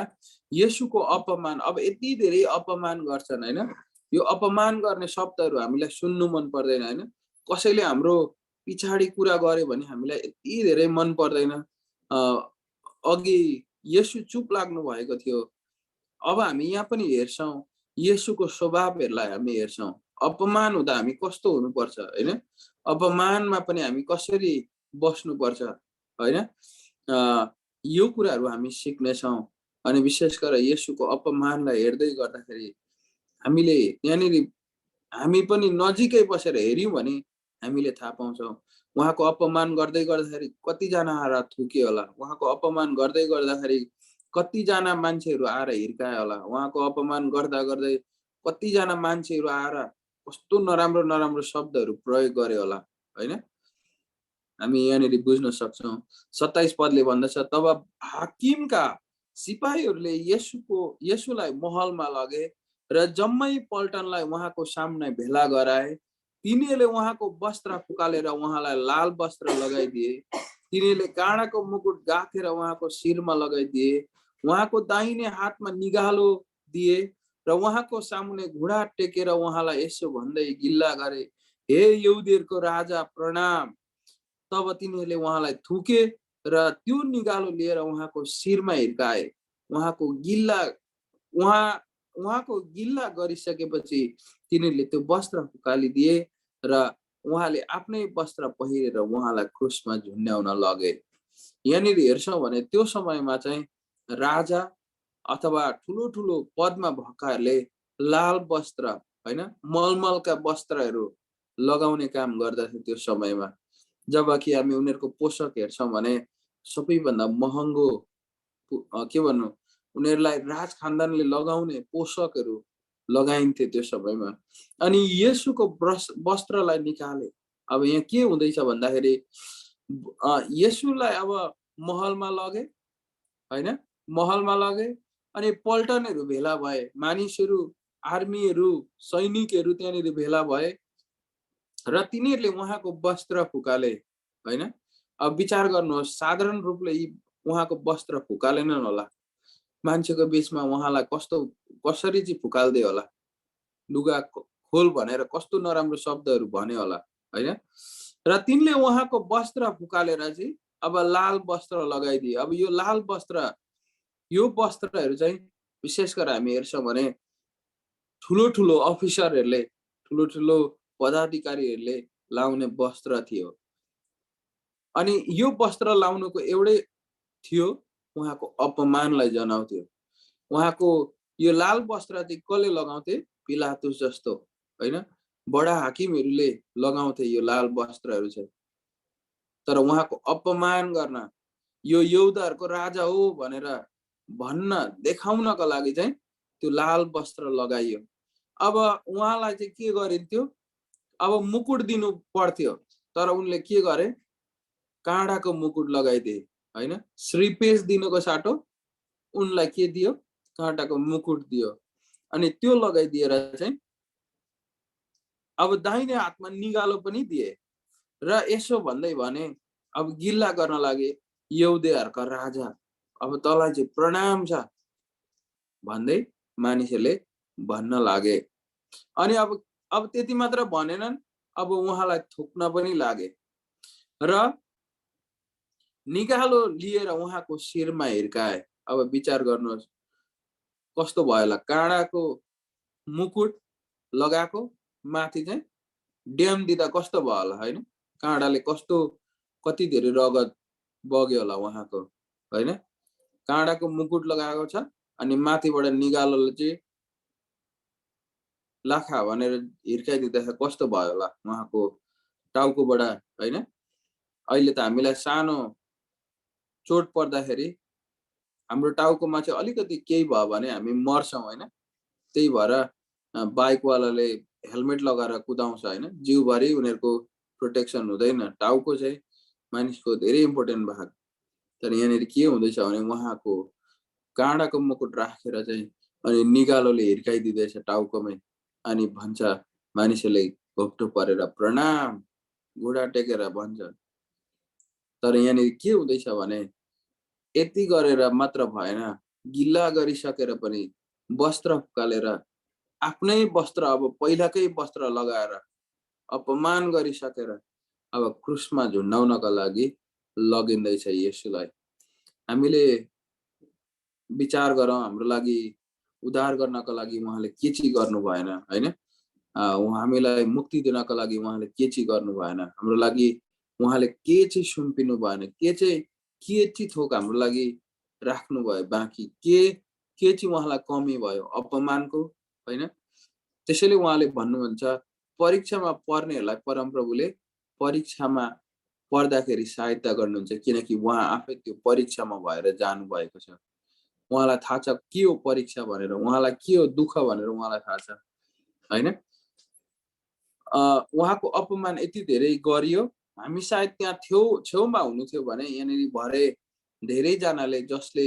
येशूको अपमान। अब यति धेरै अपमान गर्छन् होइन, यो अपमान गर्ने शब्दहरू हामीलाई सुन्नु मन पर्दैन होइन। कसैले हाम्रो पछाडि कुरा गर्यो भने हामीलाई यति धेरै मन पर्दैन। अघि येशू चुप लाग्नु भएको थियो, अब हामी यहाँ पनि हेर्छौँ येशूको स्वभावहरूलाई हामी हेर्छौँ। अपमान हुँदा हामी कस्तो हुनुपर्छ होइन, अपमानमा पनि हामी कसरी बस्नुपर्छ होइन, यो कुराहरू हामी सिक्नेछौँ। अनि विशेष गरेर येशूको अपमानलाई हेर्दै गर्दाखेरि हामीले यहाँनिर हामी पनि नजिकै बसेर हेऱ्यौँ भने हामीले थाहा पाउँछौँ उहाँको अपमान गर्दै गर्दाखेरि कतिजना आएर थुक्यो होला, उहाँको अपमान गर्दै गर्दाखेरि कतिजना मान्छेहरू आएर हिर्कायो होला, उहाँको अपमान गर्दा गर्दै कतिजना मान्छेहरू आएर कस्तो नराम्रो नराम्रो शब्दहरू प्रयोग गर्यो होला होइन। हामी यहाँनिर बुझ्न सक्छौँ। 27 पदले भन्दछ तब हाकिमका सिपाहीहरूले येशूलाई महलमा लगे र जम्मै पल्टनलाई उहाँको सामने भेला गराए। तिनीहरूले उहाँको वस्त्र फुकालेर उहाँलाई लाल वस्त्र लगाइदिए, तिनीहरूले काँडाको मुकुट गाँथेर उहाँको शिरमा लगाइदिए, उहाँको दाहिने हातमा निगालो दिए र उहाँको सामुने घुँडा टेकेर उहाँलाई यसो भन्दै गिल्ला गरे, हे यहुदीहरूको राजा प्रणाम। तब तिनीहरूले उहाँलाई थुके र त्यो निगालो लिएर उहाँको शिरमा हिर्काए। उहाँको गिल्ला गरिसकेपछि तिनीहरूले त्यो वस्त्र फुकालिदिए र उहाँले आफ्नै वस्त्र पहिरेर उहाँलाई क्रुसमा झुन्ड्याउन लगे। यहाँनिर हेर्छौँ भने त्यो समयमा चाहिँ राजा अथवा ठुलो ठुलो पदमा भएकाहरूले लाल वस्त्र होइन, मलमलका वस्त्रहरू लगाउने काम गर्दथे त्यो समयमा। जबकि हामी उनीहरूको पोसाक हेर्छौँ भने सबैभन्दा महँगो के भन्नु, उनीहरूलाई राज खानदानले लगाउने पोसाकहरू लगाइन्थे त्यो समयमा। अनि येशूको वस्त्रलाई निकाले। अब यहाँ के हुँदैछ भन्दाखेरि येशूलाई अब महलमा लगे होइन, महलमा लगे अनि पल्टनहरू भेला भए, मानिसहरू, आर्मीहरू, सैनिकहरू त्यहाँनिर भेला भए र तिनीहरूले उहाँको वस्त्र फुकाले होइन। अब विचार गर्नुहोस्, साधारण रूपले उहाँको वस्त्र फुकालेनन् होला, मान्छेको बीचमा उहाँलाई कसरी चाहिँ फुकाल्दै होला, लुगा खोल भनेर कस्तो नराम्रो शब्दहरू भन्यो होला होइन। र तिनले उहाँको वस्त्र फुकालेर चाहिँ अब लाल वस्त्र लगाइदिए। अब यो लाल वस्त्र, यो वस्त्रहरू चाहिँ विशेष गरेर हामी हेर्छौँ भने ठुलो ठुलो अफिसरहरूले, ठुलो ठुलो पदाधिकारीहरूले लाउने वस्त्र थियो। अनि यो वस्त्र लाउनुको एउटै थियो, उहाँको अपमानलाई जनाउँथ्यो। उहाँको यो लाल वस्त्र चाहिँ कसले लगाउँथे, पिलातुस जस्तो होइन, बडा हाकिमहरूले लगाउँथे यो लाल वस्त्रहरू चाहिँ। तर उहाँको अपमान गर्न, यो यहुदाहरूको राजा हो भनेर भन्न देखाउनको लागि चाहिँ त्यो लाल वस्त्र लगाइयो। अब उहाँलाई चाहिँ के गरिन्थ्यो, अब मुकुट दिनु पर्थ्यो, तर उनले के गरे, काँडाको मुकुट लगाइदिए हैन। श्रीपेश दिनको साटो उनलाई के दियो? काँटाको मुकुट दियो। अनि त्यो लगाइदिएर चाहिँ अब दाहिने हातमा निगालो पनि दिए र यसो भन्दै भने अब गिल्ला गर्न लागे, यहुदेहरूका राजा अब तँलाई चाहिँ प्रणाम छ भन्दै मानिसहरूले भन्न लागे। अनि अब त्यति मात्र भनेनन्, अब उहाँलाई थुक्न पनि लागे र निगालो लिएर उहाँको शिरमा हिर्काए। अब विचार गर्नुहोस् कस्तो भयो होला, काँडाको मुकुट लगाएको माथि चाहिँ ड्याम दिँदा कस्तो भयो होला हैन। काँडाले कस्तो कति धेरै रगत बग्यो होला उहाँको हैन। काँडाको मुकुट लगाएको छ अनि माथिबाट निगालोले चाहिँ लाखा भनेर हिर्काइदिँदा कस्तो भयो होला उहाँको टाउकोबाट हैन। अहिले त हामीलाई सानो चोट पर्दाखेरि हाम्रो टाउकोमा चाहिँ अलिकति केही भयो भने हामी मर्छौं हैन। त्यही भएर बाइकवालाले हेलमेट लगाएर कुदाउँछ हैन। जिउभरि उनीहरूको प्रोटेक्सन हुँदैन। टाउको चाहिँ मानिसको धेरै इम्पोर्टेन्ट भाग। तर यहाँनिर के हुँदैछ भने उहाँको काँडाको मुकुट राखेर चाहिँ अनि निगालोले हिर्काइदिँदैछ टाउकोमै। अनि भन्छ मानिसहरूले घोप्टो परेर प्रणाम घुँडा टेकेर भन्छ। तर यहाँनिर के हुँदैछ भने यति गरेर मात्र भएन, गिल्ला गरिसकेर पनि वस्त्र फुकालेर आफ्नै वस्त्र अब पहिलाकै वस्त्र लगाएर अपमान गरिसकेर अब क्रुसमा झुन्डाउनका लागि लगिँदैछ येशूलाई। हामीले विचार गरौँ हाम्रो लागि उद्धार गर्नका लागि उहाँले के चाहिँ गर्नु भएन हैन। हामीलाई मुक्ति दिनका लागि उहाँले के चाहिँ गर्नु भएन। हाम्रो लागि उहाँले के चाहिँ सुम्पिनु भएन। के चाहिँ थोक हाम्रो लागि राख्नु भयो बाँकी। के चाहिँ उहाँलाई कमी भयो अपमानको हैन। त्यसैले उहाँले भन्नुहुन्छ परीक्षामा पर्नेहरूलाई परमप्रभुले परीक्षामा पर्दाखेरि सहायता गर्नुहुन्छ, किनकि उहाँ आफै त्यो परीक्षामा भएर जानु भएको छ। उहाँलाई थाहा छ के हो परीक्षा भनेर, उहाँलाई के हो दुःख भनेर उहाँलाई थाहा छ हैन। उहाँको अपमान यति धेरै गरियो। हामी सायद त्यहाँ छेउमा हुनु थियो भने यहाँनिर भरे धेरैजनाले जसले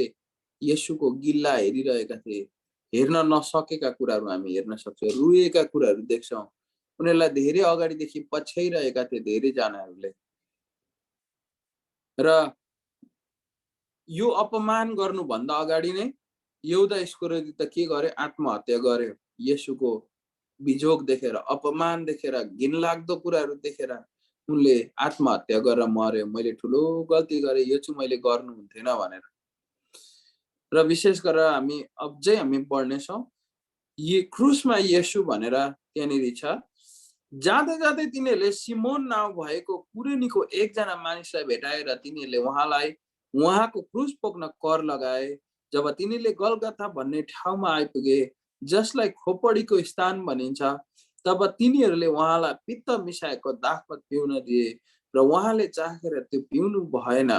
येशूको गिल्ला हेरिरहेका थिए, हेर्न नसकेका कुराहरू हामी हेर्न सक्छौँ, रुएका कुराहरू देख्छौँ। उनीहरूलाई धेरै अगाडिदेखि पछ्याइरहेका थिए धेरैजनाहरूले। र यो अपमान गर्नुभन्दा अगाडि नै यहुदा इस्करियोती त के गर्यो? आत्महत्या गर्यो। येशूको बिजोग देखेर, अपमान देखेर, घिनलाग्दो कुराहरू देखेर उनले आत्महत्या गरेर मर्यो। मैले ठुलो गल्ती गरेँ, यो चाहिँ मैले गर्नु हुन्थेन भनेर। र विशेष गरेर हामी अझै हामी पढ्नेछौँ क्रुसमा येशू भनेर त्यहाँनिर छ। जाँदै जाँदै तिनीहरूले सिमोन नाउँ भएको कुरेनीको एकजना मानिसलाई भेटाएर तिनीहरूले उहाँको क्रुस पोक्न कर लगाए। जब तिनीहरूले गलगथा भन्ने ठाउँमा आइपुगे जसलाई खोपडीको स्थान भनिन्छ, तब तिनीहरूले उहाँलाई पित्त मिसाएको दाखमत पिउन दिए र उहाँले चाखेर त्यो पिउनु भएन।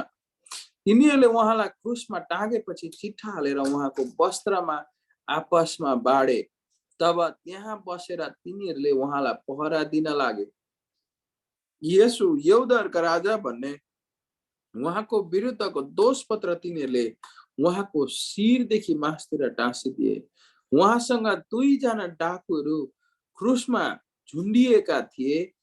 तिनीहरूले उहाँलाई क्रुसमा टाँगेपछि चिट्ठा हालेर उहाँको वस्त्रमा आपसमा बाडे। तब त्यहाँ बसेर तिनीहरूले उहाँलाई पहरा दिन लागे। येशू यहुदाहरूका राजा भन्ने उहाँको विरुद्धको दोष पत्र तिनीहरूले उहाँको शिरदेखि मासतिर टाँसिदिए। उहाँसँग दुईजना डाकुहरू क्रुसमा झुन्डिएका थिए,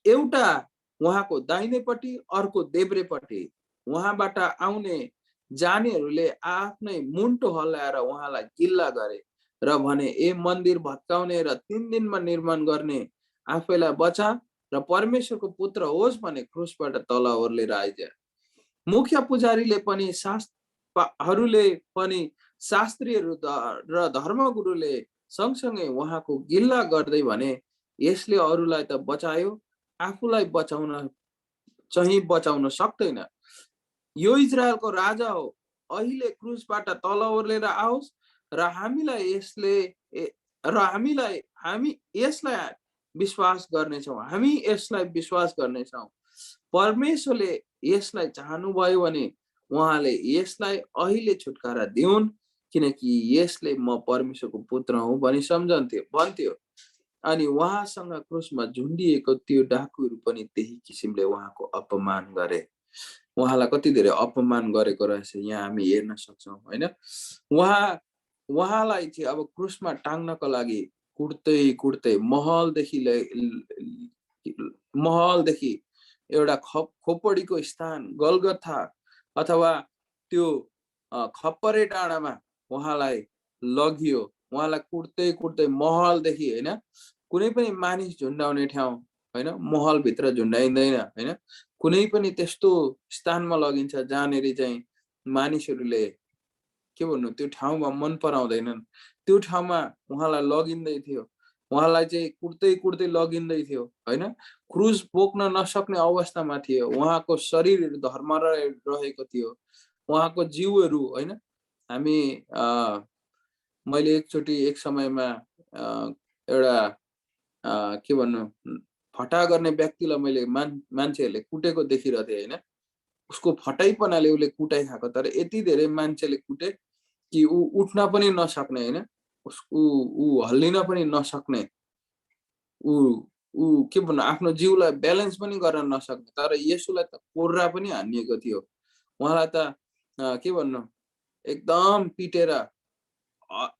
एउटा उहाँको दाहिनेपट्टि अर्को देब्रेपट्टि। उहाँबाट आउने जानेहरूले आफ्नै मुन्टो हल्लाएर उहाँलाई गिल्ला गरे र भने, ए मन्दिर भत्काउने र 3 दिनमा निर्माण गर्ने आफैलाई बचा र परमेश्वरको पुत्र होस् भने क्रुसबाट तल ओर्लेर आइज। मुख्य पुजारीले पनि शास्त्रीहरू र धर्मगुरुले सँगसँगै उहाँको गिल्ला गर्दै भने, यसले अरूलाई त बचायो, आफूलाई बचाउन सक्दैन। यो इजरायलको राजा हो, अहिले क्रुसबाट तल ओर्लेर आओस् र हामी यसलाई विश्वास गर्नेछौँ। परमेश्वरले यसलाई चाहनुभयो भने उहाँले यसलाई अहिले छुटकारा दिउन्, किनकि यसले म परमेश्वरको पुत्र हुँ भनी भन्थ्यो। अनि उहाँसँग क्रुसमा झुन्डिएको त्यो डाकुहरू पनि त्यही किसिमले उहाँको अपमान गरे। उहाँलाई कति धेरै अपमान गरेको रहेछ यहाँ हामी हेर्न सक्छौँ हैन। उहाँलाई चाहिँ अब क्रुसमा टाङ्नको लागि कुट्दै कुट्दै महलदेखि एउटा खोपडीको स्थान गलगथा अथवा त्यो खप्परे डाँडामा उहाँलाई लगियो। उहाँलाई कुट्दै कुट्दै महलदेखि हैन, कुनै पनि मानिस झुन्डाउने ठाउँ हैन, महलभित्र झुन्डाइँदैन हैन, कुनै पनि त्यस्तो स्थानमा लगिन्छ जहाँनेरि चाहिँ मानिसहरूले के भन्नु त्यो ठाउँमा मन पराउँदैनन्। त्यो ठाउँमा उहाँलाई लगिँदै थियो। उहाँलाई चाहिँ कुट्दै कुट्दै लगिँदै थियो हैन। क्रुस बोक्न नसक्ने अवस्थामा थियो। उहाँको शरीरहरू धर्मरा रहेको थियो। उहाँको जिउहरू हैन, हामी मैले एकचोटि एक समयमा एउटा के भन्नु फटा गर्ने व्यक्तिलाई मैले मान्छेहरूले कुटेको देखिरहेको थिएँ हैन। उसको फटाइपनाले उसले कुटाइ खाएको, तर यति धेरै मान्छेले कुटे कि ऊ उठ्न पनि नसक्ने हैन, ऊ हल्लिन पनि नसक्ने, ऊ के भन्नु आफ्नो जिउलाई ब्यालेन्स पनि गर्न नसक्ने। तर येशूलाई त कोर्रा पनि हानिएको थियो। उहाँलाई त के भन्नु एकदम पिटेर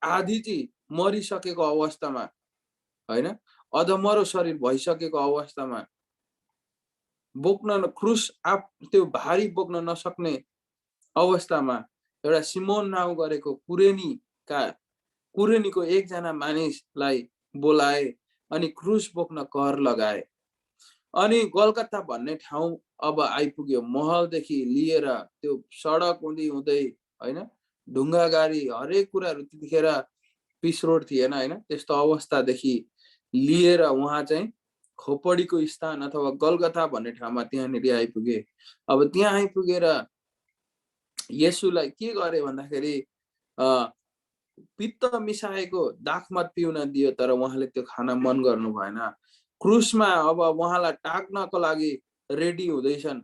आधी चाहिँ मरिसकेको अवस्थामा हैन, अधमरो शरीर भइसकेको अवस्थामा बोक्न क्रुस त्यो भारी बोक्न नसक्ने अवस्थामा एउटा सिमोन नाउँ गरेको कुरेनीको एकजना मानिसलाई बोलाए अनि क्रुस बोक्न कर लगाए। अनि गलगथा भन्ने ठाउँ अब आइपुग्यो। महलदेखि लिएर त्यो सडक हुँदै हुँदै हैन, ढुङ्गा गाडी हरेक कुराहरू त्यतिखेर पिसरोड थिएन हैन, त्यस्तो अवस्थादेखि लिएर उहाँ चाहिँ खोपडीको स्थान अथवा गलगथा भन्ने ठाउँमा त्यहाँनिर आइपुगे। अब त्यहाँ आइपुगेर येशूलाई के गरे भन्दाखेरि पित्त मिसाएको दाखमत पिउन दियो, तर उहाँले त्यो खान मन गर्नु भएन। क्रुसमा अब उहाँलाई टाक्नको लागि रेडी हुँदैछन्।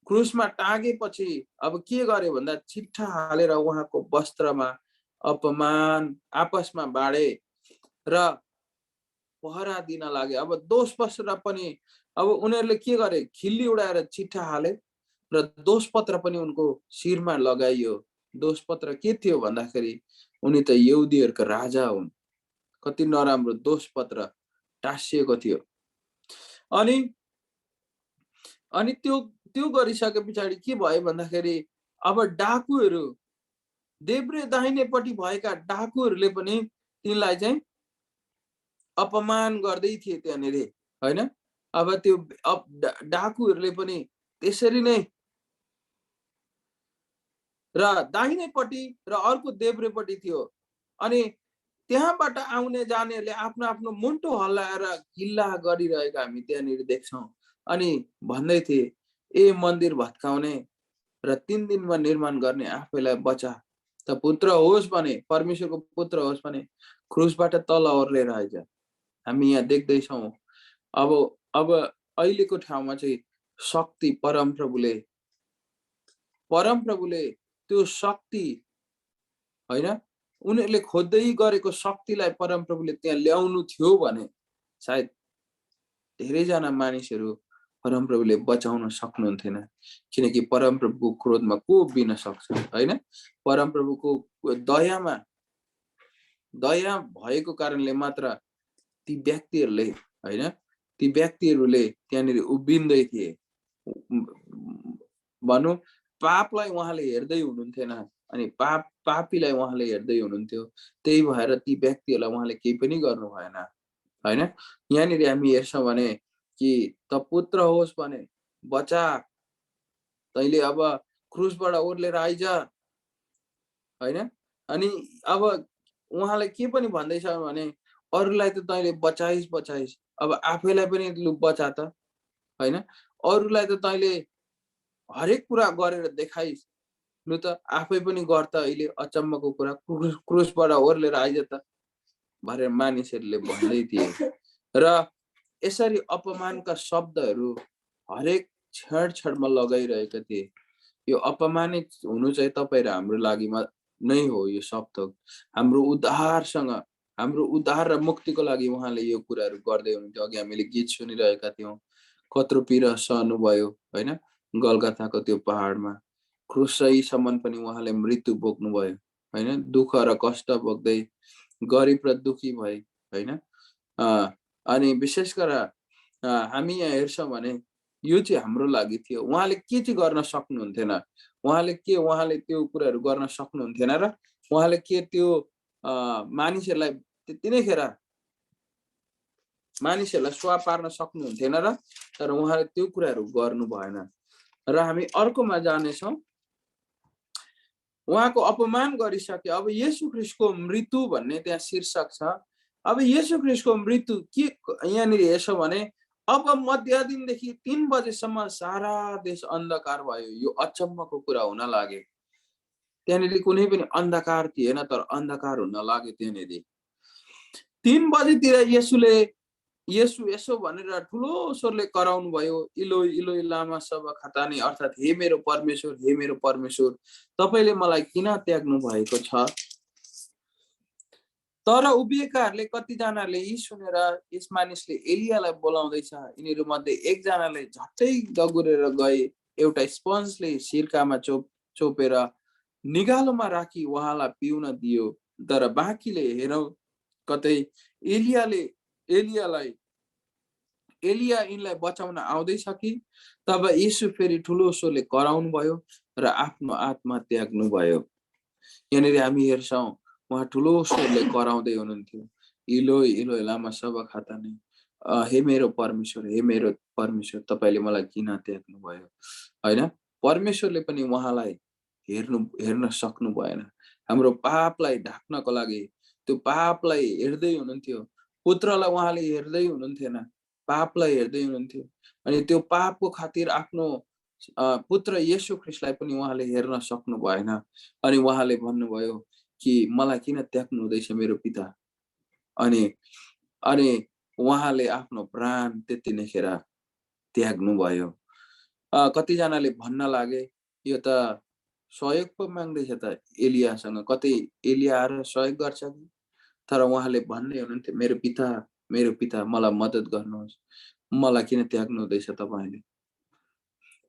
क्रुसमा टाँगेपछि अब के गरे भन्दा चिट्ठा हालेर उहाँको वस्त्रमा अपमान आपसमा बाँडे र पहरा दिन लागे। अब दोष पत्र पनि अब उनीहरूले के गरे, खिल्ली उडाएर चिट्ठा हाले र दोष पत्र पनि उनको शिरमा लगाइयो। दोष पत्र के थियो भन्दाखेरि उनी त यहुदीहरूको राजा हुन्। कति नराम्रो दोष पत्र टाँसिएको थियो। अनि त्यो गरिसके पछाडि के भयो भन्दाखेरि अब डाकुहरू देब्रे दाहिनेपट्टि भएका डाकुहरूले पनि तिनलाई चाहिँ अपमान गर्दै थिए त्यहाँनिर हैन। अब त्यो डाकुहरूले पनि त्यसरी नै र दाहिनेपट्टि र अर्को देब्रेपट्टि थियो। अनि त्यहाँबाट आउने जानेहरूले आफ्नो आफ्नो मुन्टो हल्लाएर गिल्ला गरिरहेका हामी त्यहाँनिर देख्छौँ। अनि भन्दै थिए, ए मन्दिर भत्काउने र 3 दिनमा निर्माण गर्ने आफैलाई बचा, त पुत्र होस् भने, परमेश्वरको पुत्र होस् भने क्रुसबाट तल ओर्लेर आइज। हामी यहाँ देख्दैछौँ अब अहिलेको ठाउँमा चाहिँ शक्ति परमप्रभुले त्यो शक्ति हैन, उनीहरूले खोज्दै गरेको शक्तिलाई परमप्रभुले त्यहाँ ल्याउनु थियो भने सायद धेरैजना मानिसहरू परमप्रभुले बचाउन सक्नुहुन्थेन। किनकि परमप्रभुको क्रोधमा को उभिन सक्छ हैन। परमप्रभुको दया भएको कारणले मात्र ती व्यक्तिहरूले त्यहाँनिर उभिँदै थिए। भनौँ पापलाई उहाँले हेर्दै हुनुहुन्थेन, अनि पापीलाई उहाँले हेर्दै हुनुहुन्थ्यो। त्यही भएर ती व्यक्तिहरूलाई उहाँले केही पनि गर्नु भएन हैन। यहाँनिर हामी हेर्छौँ भने कि त पुत्र होस् भने बचा, तैले अब क्रुसबाट ओर्लेर आइज हैन। अनि अब उहाँले के पनि भन्दैछ भने अरूलाई त तैले बचाइस, अब आफैलाई पनि लु बचा त हैन। अरूलाई त तैले हरेक कुरा गरेर देखाइस, लु त आफै पनि गर त अहिले अचम्मको कुरा, क्रुसबाट ओर्लेर आइज त भनेर मानिसहरूले भन्दै थिए। र यसरी अपमानका शब्दहरू हरेक क्षणमा लगाइरहेका थिए। यो अपमानित हुनु चाहिँ तपाईँ र हाम्रो लागि नै हो। यो शब्द हाम्रो उद्धारसँग हाम्रो उद्धार र मुक्तिको लागि उहाँले यो कुराहरू गर्दै हुनुहुन्थ्यो। अघि हामीले गीत सुनिरहेका थियौँ, कत्रो पीडा सहनुभयो होइन, गलगथाको त्यो पहाडमा क्रुसैसम्म पनि उहाँले मृत्यु बोक्नुभयो होइन, दुःख र कष्ट बोक्दै गरिब र दुःखी भए होइन। अनि विशेष गरेर हामी यहाँ हेर्छौँ भने यो चाहिँ हाम्रो लागि थियो। उहाँले के चाहिँ गर्न सक्नुहुन्थेन, उहाँले त्यो कुराहरू गर्न सक्नुहुन्थेन र उहाँले के त्यो मानिसहरूलाई त्यति नै खेर मानिसहरूलाई स्वा पार्न सक्नुहुन्थेन र, तर उहाँले त्यो कुराहरू गर्नु भएन। र हामी अर्कोमा जानेछौँ, उहाँको अपमान गरिसके। अब येशू ख्रीष्टको मृत्यु भन्ने त्यहाँ शीर्षक छ। अब येशू ख्रीष्टको मृत्यु के यहाँनिर हेर्छौँ भने अब मध्यदिनदेखि 3 बजेसम्म सारा देश अन्धकार भयो। यो अचम्मको कुरा हुन लाग्यो। त्यहाँनिर कुनै पनि अन्धकार थिएन, तर अन्धकार हुन लाग्यो त्यहाँनिर। 3 बजेतिर येशू यसो भनेर ठुलो स्वरले कराउनु भयो, इलोई इलोई लामा सबखतानी, अर्थात् हे मेरो परमेश्वर, तपाईले मलाई किन त्याग्नु भएको छ। तर उभिएकाहरूले कतिजनाले यी सुनेर यस मानिसले एलियालाई बोलाउँदैछ, यिनीहरू मध्ये एकजनाले झट्टै दगुरेर गए, एउटा स्पन्जले सिरकामा चोपेर निगालोमा राखी उहाँलाई पिउन दियो। तर बाँकीले हेरौँ कतै एलिया यिनलाई बचाउन आउँदैछ कि। तब यीशु फेरि ठुलो स्वरले कराउनु भयो र आफ्नो आत्मा त्याग्नु भयो। यहाँनिर हामी हेर्छौँ उहाँ ठुलो स्वरले कराउँदै हुनुहुन्थ्यो, इलोई इलोई लामा सबखतानी, हे मेरो परमेश्वर, तपाईले मलाई किन त्याग्नु भयो होइन। परमेश्वरले पनि उहाँलाई हेर्न सक्नु भएन। हाम्रो पापलाई ढाक्नको लागि त्यो पापलाई हेर्दै हुनुहुन्थ्यो। पुत्रलाई उहाँले हेर्दै हुनुहुन्थेन, पापलाई हेर्दै हुनुहुन्थ्यो। अनि त्यो पापको खातिर आफ्नो पुत्र येशू ख्रीष्टलाई पनि उहाँले हेर्न सक्नु भएन। अनि उहाँले भन्नुभयो कि मलाई किन त्याग्नु हुँदैछ मेरो पिता। अनि उहाँले आफ्नो प्राण त्यति नै खेर त्याग्नु भयो। कतिजनाले भन्न लागे यो त सहयोग पो माग्दैछ त एलियासँग, कतै एलिया आएर सहयोग गर्छ कि। तर उहाँले भन्दै हुनुहुन्थ्यो, मेरो पिता मलाई मद्दत गर्नुहोस्, मलाई किन त्याग्नु हुँदैछ तपाईँले।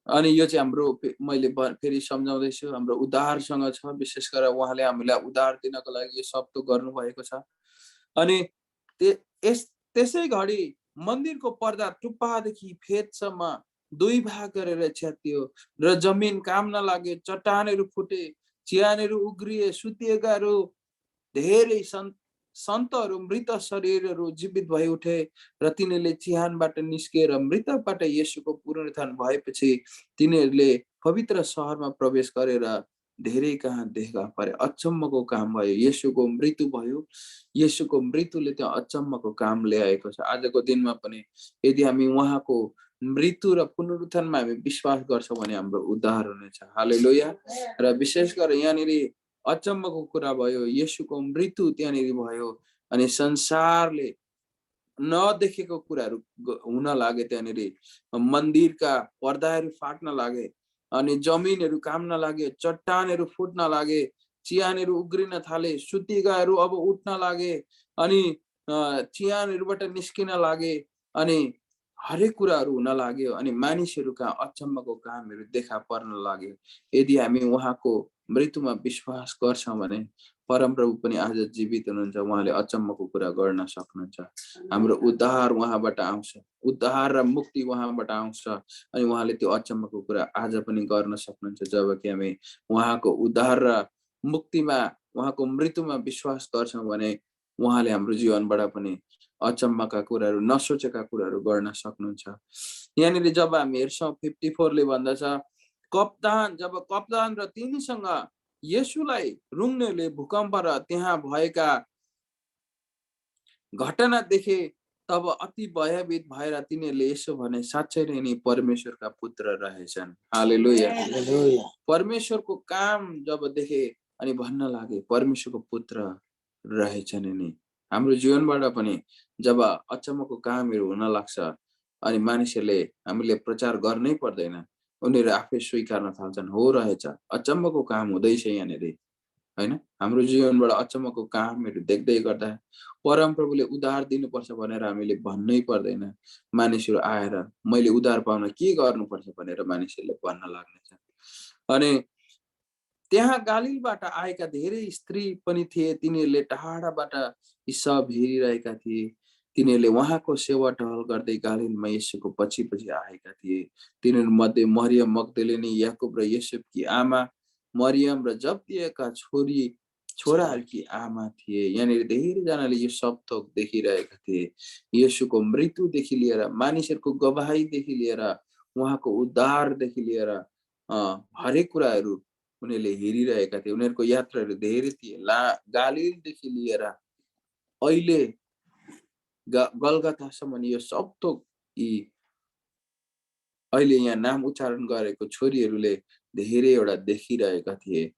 अनि यो चाहिँ हाम्रो, मैले फेरि सम्झाउँदैछु, हाम्रो उद्धारसँग छ। विशेष गरेर उहाँले हामीलाई उद्धार दिनको लागि यो सब त गर्नुभएको छ। अनि त्यसै घडी मन्दिरको पर्दा टुप्पादेखि फेदसम्म 2 भाग गरेर च्यातियो र जमिन काम्न लाग्यो, चट्टानहरू फुटे, चिहानहरू उग्रिए, सुतिएकाहरू धेरै सन्तहरू मृत शरीरहरू जीवित भई उठे र तिनीहरूले चिहानबाट निस्किएर मृतकबाट येशूको पुनरुत्थान भएपछि तिनीहरूले पवित्र शहरमा प्रवेश गरेर धेरै कहाँ देखा परे। अचम्मको काम भयो, येशूको मृत्यु भयो। येशूको मृत्युले त्यहाँ अचम्मको काम ल्याएको छ। आजको दिनमा पनि यदि हामी उहाँको मृत्यु र पुनरुत्थानमा हामी विश्वास गर्छौँ भने हाम्रो उद्धार हुनेछ। हालेलुया। र विशेष गरेर यहाँनिर अचम्मको कुरा भयो, येशूको मृत्यु त्यहाँनिर भयो अनि संसारले नदेखेको कुराहरू हुन लागे। त्यहाँनिर मन्दिरका पर्दाहरू फाट्न लागे अनि जमिनहरू काम्न लागे, चट्टानहरू फुट्न लागे, चिहानहरू उग्रिन थाले, सुतिगाहरू अब उठ्न लागे अनि चिहानहरूबाट निस्किन लागे अनि हरेक कुराहरू हुन लाग्यो अनि मानिसहरूका अचम्मको कामहरू देखा पर्न लाग्यो। यदि हामी उहाँको मृत्युमा विश्वास गर्छौँ भने परमप्रभु पनि आज जीवित हुनुहुन्छ, उहाँले अचम्मको कुरा गर्न सक्नुहुन्छ। हाम्रो उद्धार उहाँबाट आउँछ, उद्धार र मुक्ति उहाँबाट आउँछ अनि उहाँले त्यो अचम्मको कुरा आज पनि गर्न सक्नुहुन्छ। जबकि हामी उहाँको उद्धार र मुक्तिमा, उहाँको मृत्युमा विश्वास गर्छौँ भने उहाँले हाम्रो जीवनबाट पनि अचम्मका कुराहरू, नसोचेका कुराहरू गर्न सक्नुहुन्छ। यहाँनिर जब हामी हेर्छौँ 54ले भन्दछ, जब कप्तान र तिनीसँग येशूलाई रुङ्नेले भूकम्प र त्यहाँ भएका घटना देखे तब अति भयभीत भएर तिनीहरूले यसो भने, साँच्चै नै नि परमेश्वरका पुत्र रहेछन्। हालेलुया। परमेश्वरको काम जब देखे अनि भन्न लागे परमेश्वरको पुत्र रहेछन् नि। हाम्रो जीवनबाट पनि जब अचम्मको कामहरू हुन लाग्छ अनि मानिसहरूले हामीले प्रचार गर्नै पर्दैन, उनीहरू आफै स्वीकार्न थाल्छन्, हो रहेछ अचम्मको काम हुँदैछ यहाँनिर हैन। हाम्रो जीवनबाट अचम्मको कामहरू देख्दै गर्दा परमप्रभुले उद्धार दिनुपर्छ भनेर हामीले भन्नै पर्दैन। मानिसहरू आएर मैले उद्धार पाउन के गर्नुपर्छ भनेर मानिसहरूले भन्न लाग्नेछन्। अनि त्यहाँ गालीलबाट आएका धेरै स्त्री पनि थिए, तिनीहरूले टाढाबाट यी सब हेरिरहेका थिए। तिनीहरूले उहाँको सेवा टहल गर्दै गालीलमा येशूको पछि पछि आएका थिए। तिनीहरू मध्ये मरियम मग्दलिनी, याकुब र योसेफकी आमा मरियम र जब्दिएका छोराहरूकी आमा थिए। यहाँनिर धेरैजनाले यो सब थोक देखिरहेका थिए। येशूको मृत्युदेखि लिएर, मानिसहरूको गवाहीदेखि लिएर, उहाँको उद्धारदेखि लिएर हरेक कुराहरू उनीहरूले हेरिरहेका थिए। उनीहरूको यात्राहरू धेरै थिए। गालीलदेखि लिएर अहिले गलगथासम्म यो सब थोक यी अहिले यहाँ नाम उच्चारण गरेको छोरीहरूले धेरैवटा देखिरहेका थिए।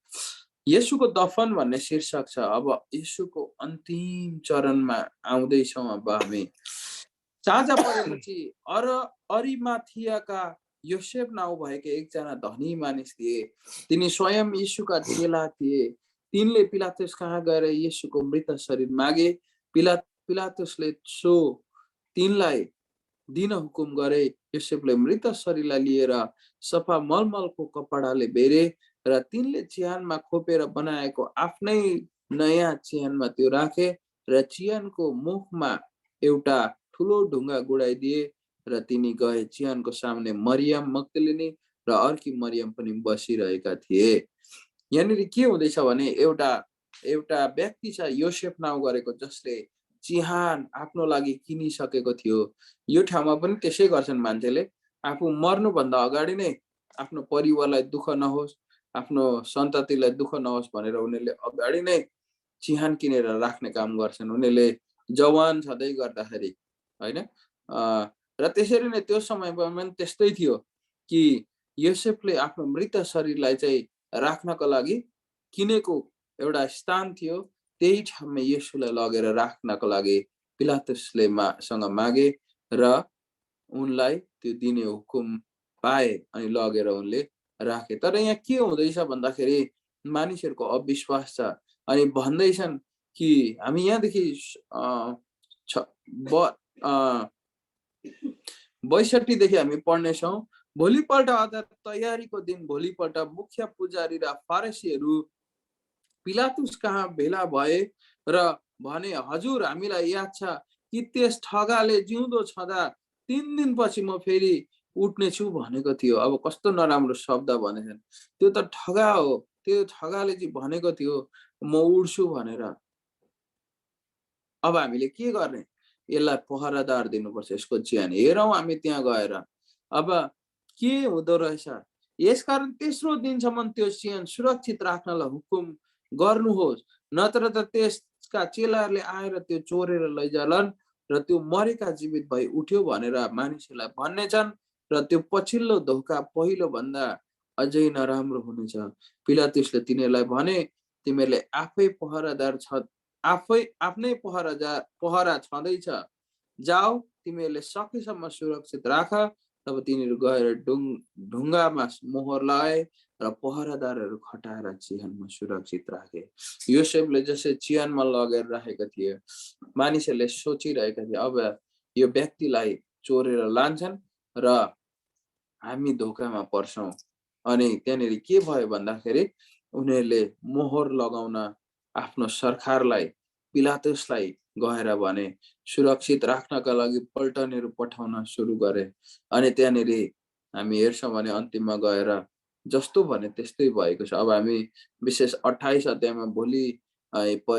येशूको दफन भन्ने शीर्षक छ। अब येशूको अन्तिम चरणमा आउँदैछौँ। अब हामी साँझ परेपछि अरिमाथियाका योसेफ नाउँ भएका एकजना धनी मानिस थिए। तिनी स्वयं येशूका चेला थिए। तिनले पिलातुस कहाँ गएर येशूको मृत शरीर मागे। पिलातुसले सो तिनलाई दिन हुकुम गरे। योसेफले मृत शरीरलाई लिएर सफा मलमलको कपडाले बेरे र तिनले चिहानमा खोपेर बनाएको आफ्नै नयाँ चिहानमा त्यो राखे र चिहानको मुखमा एउटा ठुलो ढुङ्गा गुडाइदिए र तिनी गए। चिहानको सामने मरियम मग्दलिनी र अर्की मरियम पनि बसिरहेका थिए। यहाँनिर के हुँदैछ भने एउटा व्यक्ति छ योसेफ नाउँ गरेको, जसले चिहान आफ्नो लागि किनिसकेको थियो। यो ठाउँमा पनि त्यसै गर्छन् मान्छेले। आफू मर्नुभन्दा अगाडि नै आफ्नो परिवारलाई दुःख नहोस्, आफ्नो सन्ततिलाई दुःख नहोस् भनेर उनीहरूले अगाडि नै चिहान किनेर राख्ने काम गर्छन्। उनीहरूले जवान छँदै गर्दाखेरि हैन। र त्यसरी नै त्यो समयमा पनि त्यस्तै थियो कि योसेफले आफ्नो मृत शरीरलाई चाहिँ राख्नको लागि किनेको एउटा स्थान थियो। त्यही ठाउँमा येशूलाई लगेर राख्नको लागि पिलातुसले सँग मागे र उनलाई त्यो दिने हुकुम पाए अनि लगेर उनले राखे। तर यहाँ के हुँदैछ भन्दाखेरि मानिसहरूको अविश्वास छ अनि भन्दैछन् कि हामी यहाँदेखि 62 देखि हामी पढ्नेछौँ। भोलिपल्ट अर्थात् तयारीको दिन भोलिपल्ट मुख्य पुजारी र फारसीहरू पिलातुस कहाँ भेला भए र भने, हजुर हामीलाई याद छ कि त्यस ठगाले जिउँदो छँदा 3 दिनपछि म फेरि उठ्नेछु भनेको थियो। अब कस्तो नराम्रो शब्द भनेछन्। त्यो त ठगा हो। त्यो ठगाले चाहिँ भनेको थियो म उठ्छु भनेर। अब हामीले के गर्ने? यसलाई पहरादार दिनुपर्छ, यसको चिहान हेरौँ हामी त्यहाँ गएर अब के हुँदो रहेछ। यसकारण तेस्रो दिनसम्म त्यो चिहान सुरक्षित राख्नलाई हुकुम गर्नुहोस्, नत्र त त्यसका चेलाहरूले आएर त्यो चोरेर लैजालान् र त्यो मरेका जीवित भई उठ्यो भनेर मानिसहरूलाई भन्नेछन् र त्यो पछिल्लो धोका पहिलो भन्दा अझै नराम्रो हुनेछ। पिलातुसले तिनीहरूलाई भने, तिमीहरूले आफ्नै पहरा छँदैछ, जाऊ तिमीहरूले सकेसम्म सुरक्षित राख। तब तिनीहरू गएर ढुङ्गामा मोहर लगाए र पहरादारहरू खटाएर चिहानमा सुरक्षित राखे। योसेफले जसै चिहानमा लगेर राखेका थिए, मानिसहरूले सोचिरहेका थिए अब यो व्यक्तिलाई चोरेर लान्छन् र हामी धोकामा पर्छौँ। अनि त्यहाँनिर के भयो भन्दाखेरि उनीहरूले मोहर लगाउन आफ्नो सरकारलाई पिलातुसलाई गएर भने, सुरक्षित राख्नका लागि पल्टनहरू पठाउन सुरु गरे। अनि त्यहाँनिर हामी हेर्छौँ भने अन्तिममा गएर जस्तो भने त्यस्तै भएको छ। अब हामी विशेष 28 अध्यायमा भोलि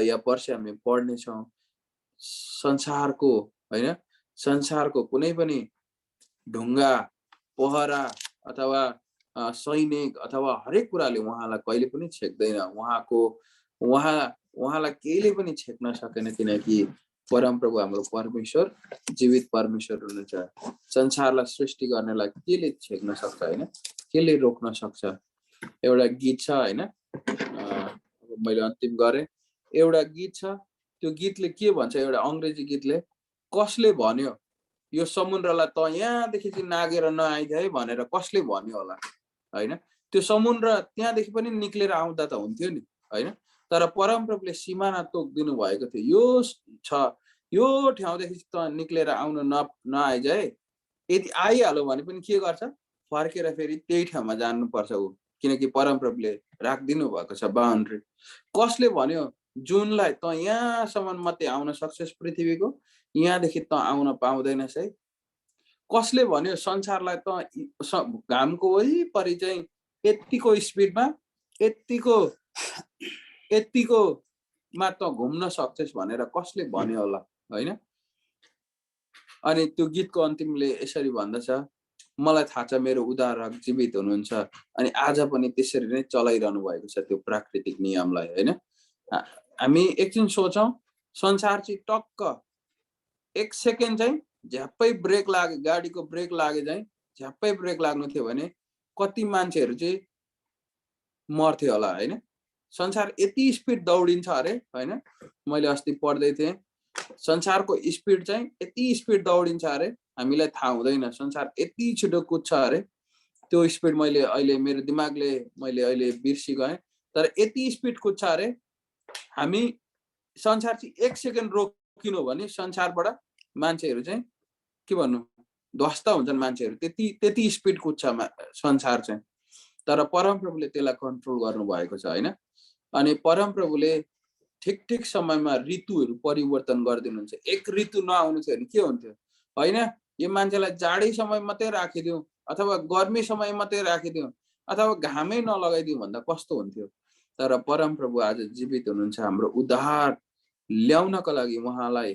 या पर्सि हामी पढ्नेछौँ। संसारको कुनै पनि ढुङ्गा, पहरा अथवा सैनिक अथवा हरेक कुराले उहाँलाई कहिले पनि छेक्दैन। उहाँलाई केहीले पनि छेक्न सकेन, किनकि परमप्रभु हाम्रो परमेश्वर जीवित परमेश्वर हुनुहुन्छ। संसारलाई सृष्टि गर्नलाई केले छेक्न सक्छ हैन, केले रोक्न सक्छ। एउटा गीत छ हैन, मैले अन्तिम गरेँ। एउटा गीत छ, त्यो गीतले के भन्छ, एउटा अंग्रेजी गीतले, कसले भन्यो यो समुद्रलाई त यहाँदेखि चाहिँ नागेर नआइज है भनेर कसले भन्यो होला हैन। त्यो समुद्र त्यहाँदेखि पनि निक्लेर आउँदा त हुन्थ्यो नि हैन। तर परमप्रभुले सिमाना तोकिदिनु भएको थियो, यो छ यो ठाउँदेखि त निक्लेर आउन नआइजाए, यदि आइहाल्यो भने पनि के गर्छ, फर्केर फेरि त्यही ठाउँमा जानुपर्छ ऊ, किनकि परमप्रभुले राखिदिनु भएको छ बाउन्ड्री। कसले भन्यो जुनलाई त यहाँसम्म मात्रै आउन सक्छस् पृथ्वीको, यहाँदेखि त आउन पाउँदैनस् है। कसले भन्यो संसारलाई त घामको वरिपरि चाहिँ यतिको स्पिडमा यतिकोमा त घुम्न सक्छस् भनेर कसले भन्यो होला, होइन? अनि त्यो गीतको अन्तिमले यसरी भन्दछ, मलाई थाहा छ मेरो उद्धारक जीवित हुनुहुन्छ, अनि आज पनि त्यसरी नै चलाइरहनु भएको छ त्यो प्राकृतिक नियमलाई, होइन? हामी एकछिन सोचौँ, संसार चाहिँ टक्क 1 सेकेन्ड चाहिँ झ्याप्पै ब्रेक लाग्यो, गाडीको ब्रेक लाग्यो चाहिँ झ्याप्पै ब्रेक लाग्नु थियो भने कति मान्छेहरू चाहिँ मर्थ्यो होला, होइन? संसार यति स्पिड दौडिन्छ अरे, होइन? मैले अस्ति पढ्दै थिएँ, संसारको स्पिड चाहिँ यति स्पिड दौडिन्छ अरे, हामीलाई थाहा हुँदैन, संसार यति छिटो कुद्छ अरे। त्यो स्पिड मैले अहिले मेरो दिमागले मैले अहिले बिर्सी गएँ, तर यति स्पिड कुद्छ अरे। हामी संसार चाहिँ 1 सेकेन्ड रोकिनु भने संसारबाट मान्छेहरू चाहिँ के भन्नु ध्वस्त हुन्छन्, मान्छेहरू त्यति स्पिड कुद्छ संसार चाहिँ। तर परमप्रभुले त्यसलाई कन्ट्रोल गर्नु भएको छ, होइन? अनि परमप्रभुले ठिक समयमा ऋतुहरू परिवर्तन गरिदिनुहुन्छ। एक ऋतु नआउनु थियो भने के हुन्थ्यो, होइन? यो मान्छेलाई जाडै समय मात्रै राखिदिउँ अथवा गर्मी समय मात्रै राखिदिउँ अथवा घामै नलगाइदिउँ भन्दा कस्तो हुन्थ्यो। तर परमप्रभु आज जीवित हुनुहुन्छ। हाम्रो उद्धार ल्याउनको लागि उहाँलाई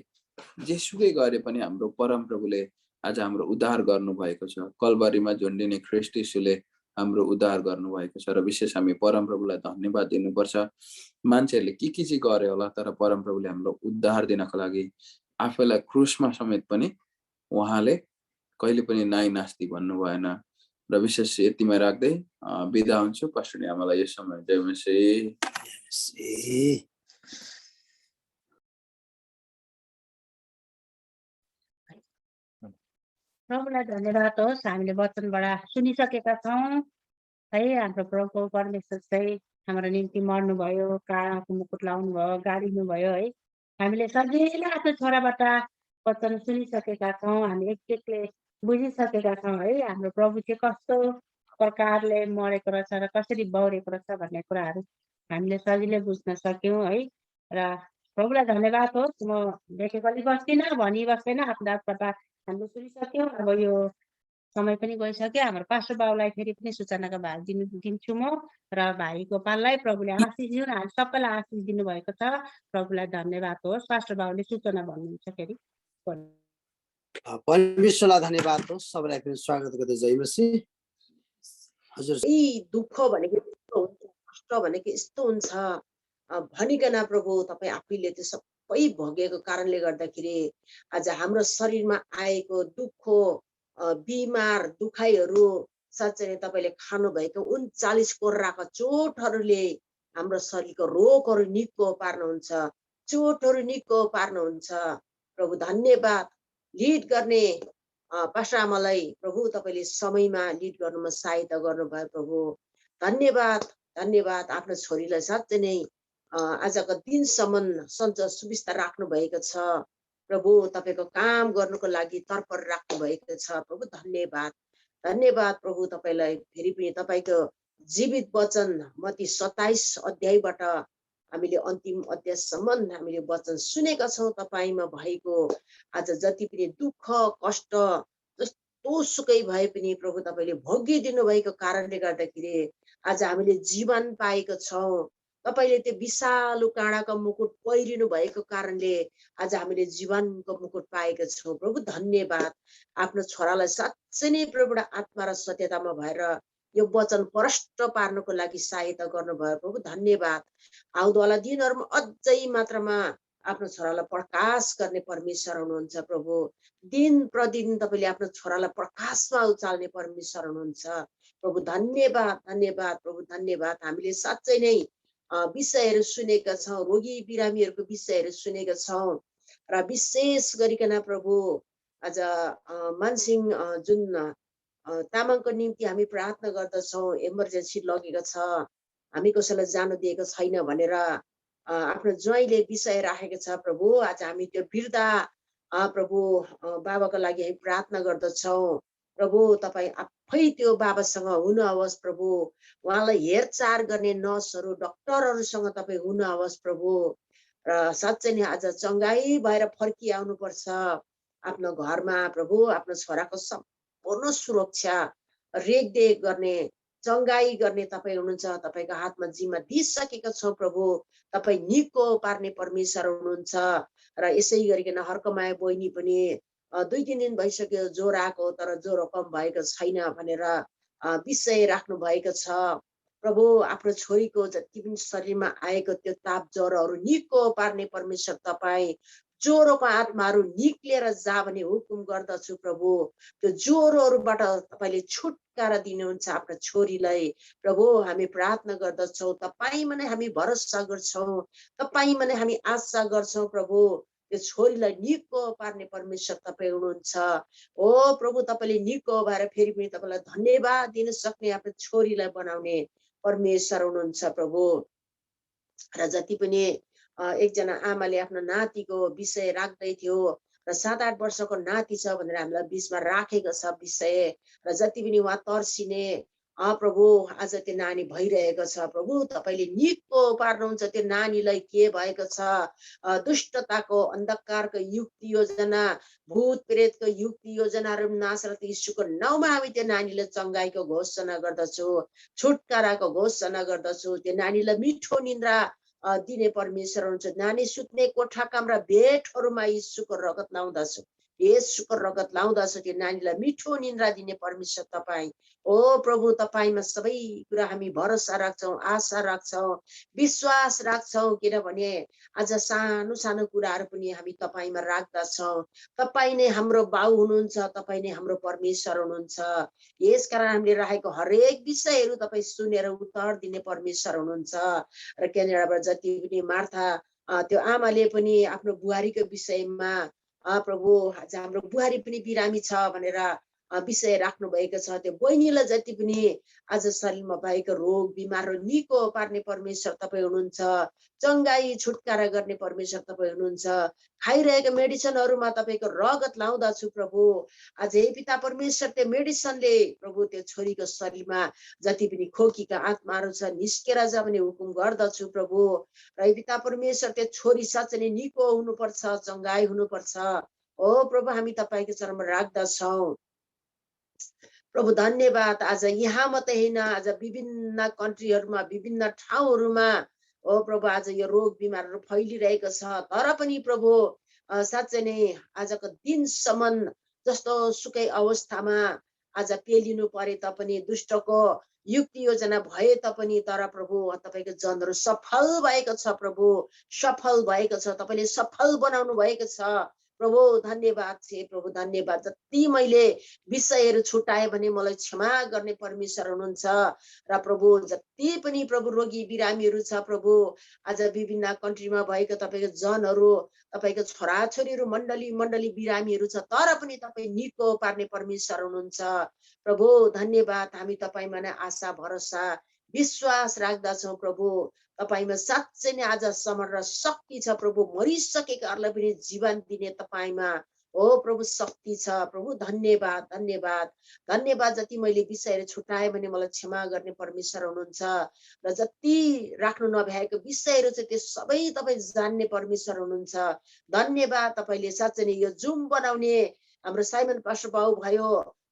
जेसुकै गरे पनि हाम्रो परमप्रभुले आज हाम्रो उद्धार गर्नुभएको छ। कलवरीमा झुन्डिने ख्रीष्ट यीशुले हाम्रो उद्धार गर्नुभएको छ र विशेष हामी परमप्रभुलाई धन्यवाद दिनुपर्छ। मान्छेहरूले के चाहिँ गरे होला, तर परमप्रभुले हाम्रो उद्धार दिनको लागि आफैलाई क्रुसमा समेत पनि उहाँले कहिले पनि नाइ नास्ति भन्नु भएन। र विशेष यतिमा राख्दै बिदा हुन्छु। पास्टर आमालाई यस समय जय मसीह। प्रभुलाई धन्यवाद होस्, हामीले वचनबाट सुनिसकेका छौँ है। हाम्रो प्रभु परमेश्वर चाहिँ हाम्रो निम्ति मर्नुभयो, काँडाको मुकुट लाउनु भयो, गाडिनु भयो है। हामीले सजिलै आफ्नो छोराबाट वचन सुनिसकेका छौँ, हामी एकले बुझिसकेका छौँ है। हाम्रो प्रभु चाहिँ कस्तो प्रकारले मरेको रहेछ र कसरी बौरेको रहेछ भन्ने कुराहरू हामीले सजिलै बुझ्न सक्यौँ है। र प्रभुलाई धन्यवाद होस्। म देखेकोले बस्दिनँ, भनिबस्दैन, आफ्नो आफबाट हामीले सुनिसक्यौँ। अब यो समय पनि गइसक्यो। हाम्रो पास्टर बाबुलाई फेरि पनि सूचनाको भाग दिन्छु म, र भाइ गोपाललाई प्रभुले आशिष दिउन्। हामी सबैलाई आशिष दिनुभएको छ। प्रभुलाई धन्यवाद होस्। पास्टर बाबुले सूचना भन्नुहुन्छ फेरि। परमेश्वरलाई धन्यवाद होस्। सबैलाई फेरि स्वागत गर्दै जय मसीह। हजुर, यी दुःख भनेको यस्तो हुन्छ, कष्ट भनेको यस्तो हुन्छ भनिकन प्रभु तपाईँ आफैले त्यो सबै भोगेको कारणले गर्दाखेरि आज हाम्रो शरीरमा आएको दुःख, बिमार, दुखाइहरू साँच्चै नै तपाईँले खानुभएको 39 कोर्राका चोटहरूले हाम्रो शरीरको रोगहरू निको पार्नुहुन्छ, चोटहरू निको पार्नुहुन्छ। प्रभु धन्यवाद। लिड गर्ने पास्टर आमालाई प्रभु तपाईँले समयमा लिड गर्नुमा सहायता गर्नुभयो। प्रभु धन्यवाद, धन्यवाद। आफ्नो छोरीलाई साँच्चै नै आजको दिनसम्म सुविस्ता राख्नु भएको छ। प्रभु तपाईँको काम गर्नुको लागि तर्पर राख्नु भएको छ। प्रभु धन्यवाद, धन्यवाद। प्रभु तपाईँलाई फेरि पनि तपाईँको जीवित वचन मत्ती 27 अध्यायबाट हामीले अन्तिम अध्यायसम्म हामीले वचन सुनेका छौँ। तपाईँमा भएको आज जति पनि दुःख कष्ट जस्तो सुकै भए पनि प्रभु तपाईँले भोगिदिनु भएको कारणले गर्दाखेरि आज हामीले जीवन पाएको छौँ। तपाईँले त्यो विशालु काँडाको मुकुट पहिरिनु भएको कारणले आज हामीले जीवनको मुकुट पाएका छौँ। प्रभु धन्यवाद। आफ्नो छोरालाई साँच्चै नै प्रभुबाट आत्मा र सत्यतामा भएर यो वचन प्रष्ट पार्नुको लागि सहायता गर्नुभयो। प्रभु धन्यवाद। आउँदोवाला दिनहरूमा अझै मात्रामा आफ्नो छोरालाई प्रकाश गर्ने परमेश्वर हुनुहुन्छ। प्रभु दिन प्रतिदिन तपाईँले आफ्नो छोरालाई प्रकाशमा उचाल्ने परमेश्वर हुनुहुन्छ। प्रभु धन्यवाद, धन्यवाद। प्रभु धन्यवाद। हामीले साँच्चै नै विषयहरू सुनेका छौँ, रोगी बिरामीहरूको विषयहरू सुनेका छौँ र विशेष गरिकन प्रभु आज मानसिंह जुन तामाङको निम्ति हामी प्रार्थना गर्दछौँ, इमर्जेन्सी लगेको छ, हामी कसैलाई जानु दिएको छैन भनेर आफ्नो ज्वाइँले विषय राखेको छ प्रभु। आज हामी त्यो वृद्ध प्रभु बाबाको लागि हामी प्रार्थना गर्दछौँ प्रभु। तपाईँ आफै त्यो बाबासँग हुनुहोस् प्रभु। उहाँलाई हेरचाह गर्ने नर्सहरू डक्टरहरूसँग तपाईँ हुनुहोस् प्रभु। र साँच्चै नै आज चङ्गाई भएर फर्किआउनुपर्छ आफ्नो घरमा प्रभु। आफ्नो छोराको सम्पूर्ण सुरक्षा रेखदेख गर्ने चङ्गाई गर्ने तपाईँ हुनुहुन्छ। तपाईँको हातमा जिम्मा दिइसकेका छौँ प्रभु। तपाईँ निको पार्ने परमेश्वर हुनुहुन्छ। र यसै गरिकन हर्कमाया बहिनी पनि 2-3 दिन भइसक्यो ज्वरो आएको, तर ज्वरो कम भएको छैन भनेर विषय राख्नु भएको छ प्रभु। आफ्नो छोरीको जति पनि शरीरमा आएको त्यो ताप ज्वरोहरू निको पार्ने परमेश्वर तपाईँ। ज्वरोको आत्माहरू निक्लेर जा भने हुकुम गर्दछु प्रभु। त्यो ज्वरोहरूबाट तपाईँले छुटकारा दिनुहुन्छ आफ्नो छोरीलाई प्रभु। हामी प्रार्थना गर्दछौँ, तपाईँमा नै हामी भरोसा गर्छौँ, तपाईँमा नै हामी आशा गर्छौँ प्रभु। त्यो छोरीलाई निको पार्ने परमेश्वर तपाईँ हुनुहुन्छ। ओ प्रभु, तपाईँले निको भएर फेरि पनि तपाईँलाई धन्यवाद दिन सक्ने आफ्नो छोरीलाई बनाउने परमेश्वर हुनुहुन्छ प्रभु। र जति पनि एकजना आमाले आफ्नो नातिको विषय राख्दै थियो र 7-8 वर्षको नाति छ भनेर हामीलाई बिचमा राखेको छ विषय। र जति पनि उहाँ तर्सिने प्रभु आज त्यो नानी भइरहेको छ प्रभु। तपाईँले निको पार्नुहुन्छ त्यो नानीलाई। के भएको छ दुष्टताको अन्धकारको युक्ति योजना, भूत प्रेतको युक्ति योजनाहरू नासरत यीशुको नाउँमा हामी त्यो नानीलाई चङ्गाइको घोषणा गर्दछु, छुटकाराको घोषणा गर्दछु। त्यो नानीलाई मिठो निन्द्रा दिने परमेश्वर हुन्छ। नानी सुत्ने कोठा कमरा बेडहरूमा यीशुको रगत लाउँदछु, यीशुको रगत लाउँदछु। त्यो नानीलाई मिठो निन्द्रा दिने परमेश्वर तपाईँ। ओ प्रभु, तपाईँमा सबै कुरा हामी भरोसा राख्छौँ, आशा राख्छौँ, विश्वास राख्छौँ। किनभने आज सानो सानो कुराहरू पनि हामी तपाईँमा राख्दछौँ। तपाईँ नै हाम्रो बाउ हुनुहुन्छ, तपाईँ नै हाम्रो परमेश्वर हुनुहुन्छ। यसकारण हामीले राखेको हरेक विषयहरू तपाईँ सुनेर उत्तर दिने परमेश्वर हुनुहुन्छ। र क्यानाडाबाट जति पनि मार्था त्यो आमाले पनि आफ्नो बुहारीको विषयमा प्रभु आज हाम्रो बुहारी पनि बिरामी छ भनेर विषय राख्नु भएको छ। त्यो बहिनीलाई जति पनि आज शरीरमा भएको रोग बिमारहरू निको पार्ने परमेश्वर तपाईँ हुनुहुन्छ। चङ्गाई छुटकारा गर्ने परमेश्वर तपाईँ हुनुहुन्छ। खाइरहेको मेडिसिनहरूमा तपाईँको रगत लाउँदछु प्रभु। आज हे पिता परमेश्वर, त्यो मेडिसिनले प्रभु त्यो छोरीको शरीरमा जति पनि खोकीका आत्माहरू छ निस्केर जा भने हुकुम गर्दछु प्रभु। र हे पिता परमेश्वर, त्यो छोरी साँच्चै नै निको हुनुपर्छ, चङ्गाई हुनुपर्छ। ओ प्रभु, हामी तपाईँको चरणमा राख्दछौँ प्रभु। धन्यवाद। आज यहाँ मात्रै होइन, आज विभिन्न कन्ट्रीहरूमा, विभिन्न ठाउँहरूमा ओ प्रभु आज यो रोग बिमारहरू फैलिरहेको छ। तर पनि प्रभु साँच्चै नै आजको दिनसम्म जस्तो सुकै अवस्थामा आज पेलिनु परे तापनि, दुष्टको युक्ति योजना भए तापनि, तर प्रभु तपाईँको जनहरू सफल भएको छ प्रभु, सफल भएको छ। तपाईँले सफल बनाउनु भएको छ प्रभु। धन्यवाद छे प्रभु, धन्यवाद। जति मैले विषयहरू छुटाएँ भने मलाई क्षमा गर्ने परमेश्वर हुनुहुन्छ। र प्रभु जति पनि प्रभु रोगी बिरामीहरू छ प्रभु, आज विभिन्न कन्ट्रीमा भएको तपाईँको जनहरू, तपाईँको छोराछोरीहरू मण्डली बिरामीहरू छ, तर पनि तपाईँ निको पार्ने परमेश्वर हुनुहुन्छ प्रभु। धन्यवाद। हामी तपाईँमा नै आशा भरोसा विश्वास राख्दछौँ प्रभु। तपाईँमा साँच्चै नै आज समर्थ र शक्ति छ प्रभु। मरिसकेकाहरूलाई पनि जीवन दिने तपाईँमा ओ प्रभु शक्ति छ प्रभु। धन्यवाद, धन्यवाद, धन्यवाद। जति मैले विषयहरू छुटाएँ भने मलाई क्षमा गर्ने परमेश्वर हुनुहुन्छ। र जति राख्नु नभएको विषयहरू चाहिँ त्यो सबै तपाईँ जान्ने परमेश्वर हुनुहुन्छ। धन्यवाद। तपाईँले साँच्चै नै यो जुम बनाउने हाम्रो साइमन पास्टर बाउ भयो,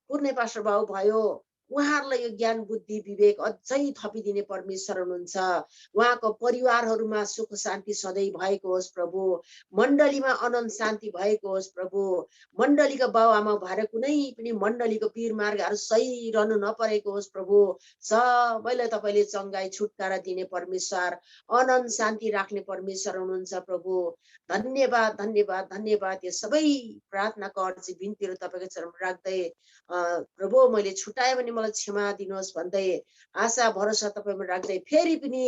पूर्णे पास्टर बाउ भयो, उहाँहरूलाई यो ज्ञान बुद्धि विवेक अझै थपिदिने परमेश्वर हुनुहुन्छ। उहाँको परिवारहरूमा सुख शान्ति सधैँ भएको होस् प्रभु। मण्डलीमा अनन्त शान्ति भएको होस् प्रभु। मण्डलीको बाउ आमा भएर कुनै पनि मण्डलीको पीर मार्गहरू सही रहनु नपरेको होस् प्रभु। सबैलाई तपाईँले चङ्गाई छुटकारा दिने परमेश्वर, अनन्त शान्ति राख्ने परमेश्वर हुनुहुन्छ प्रभु। धन्यवाद, धन्यवाद, धन्यवाद। यो सबै प्रार्थनाको अर्जी बिन्तीहरू तपाईँको चरणमा राख्दै प्रभु मैले छुटाएँ भने मलाई क्षमा दिनुहोस् भन्दै आशा भरोसा तपाईँमा राख्दै फेरि पनि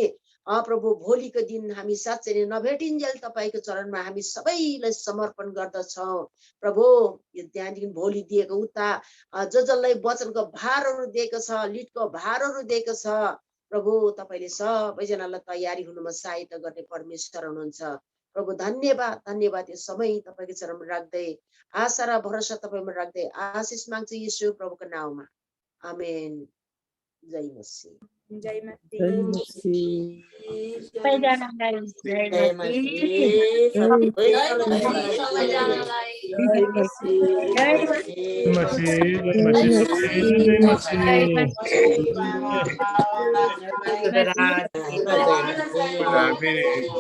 प्रभु भोलिको दिन हामी साँच्चै नै नभेटिन्जेल तपाईँको चरणमा हामी सबैलाई समर्पण गर्दछौँ प्रभु। यो त्यहाँदेखि भोलि दिएको उता जसलाई वचनको भारहरू दिएको छ, लिटको भारहरू दिएको छ प्रभु तपाईँले सबैजनालाई तयारी हुनुमा सहायता गर्ने परमेश्वर हुनुहुन्छ। प्रभु धन्यवाद धन्यवाद, यो समय तपाईँको चरणमा राख्दै आशा र भरोसा तपाईँमा राख्दै आशिष माग्छु यीशु प्रभुको नाउँमा, आमेन। जय मसीह। जय मसीह। सबैजनालाई जय जय मसीह। मसीह। शुभ रात्रि। जय मसीह।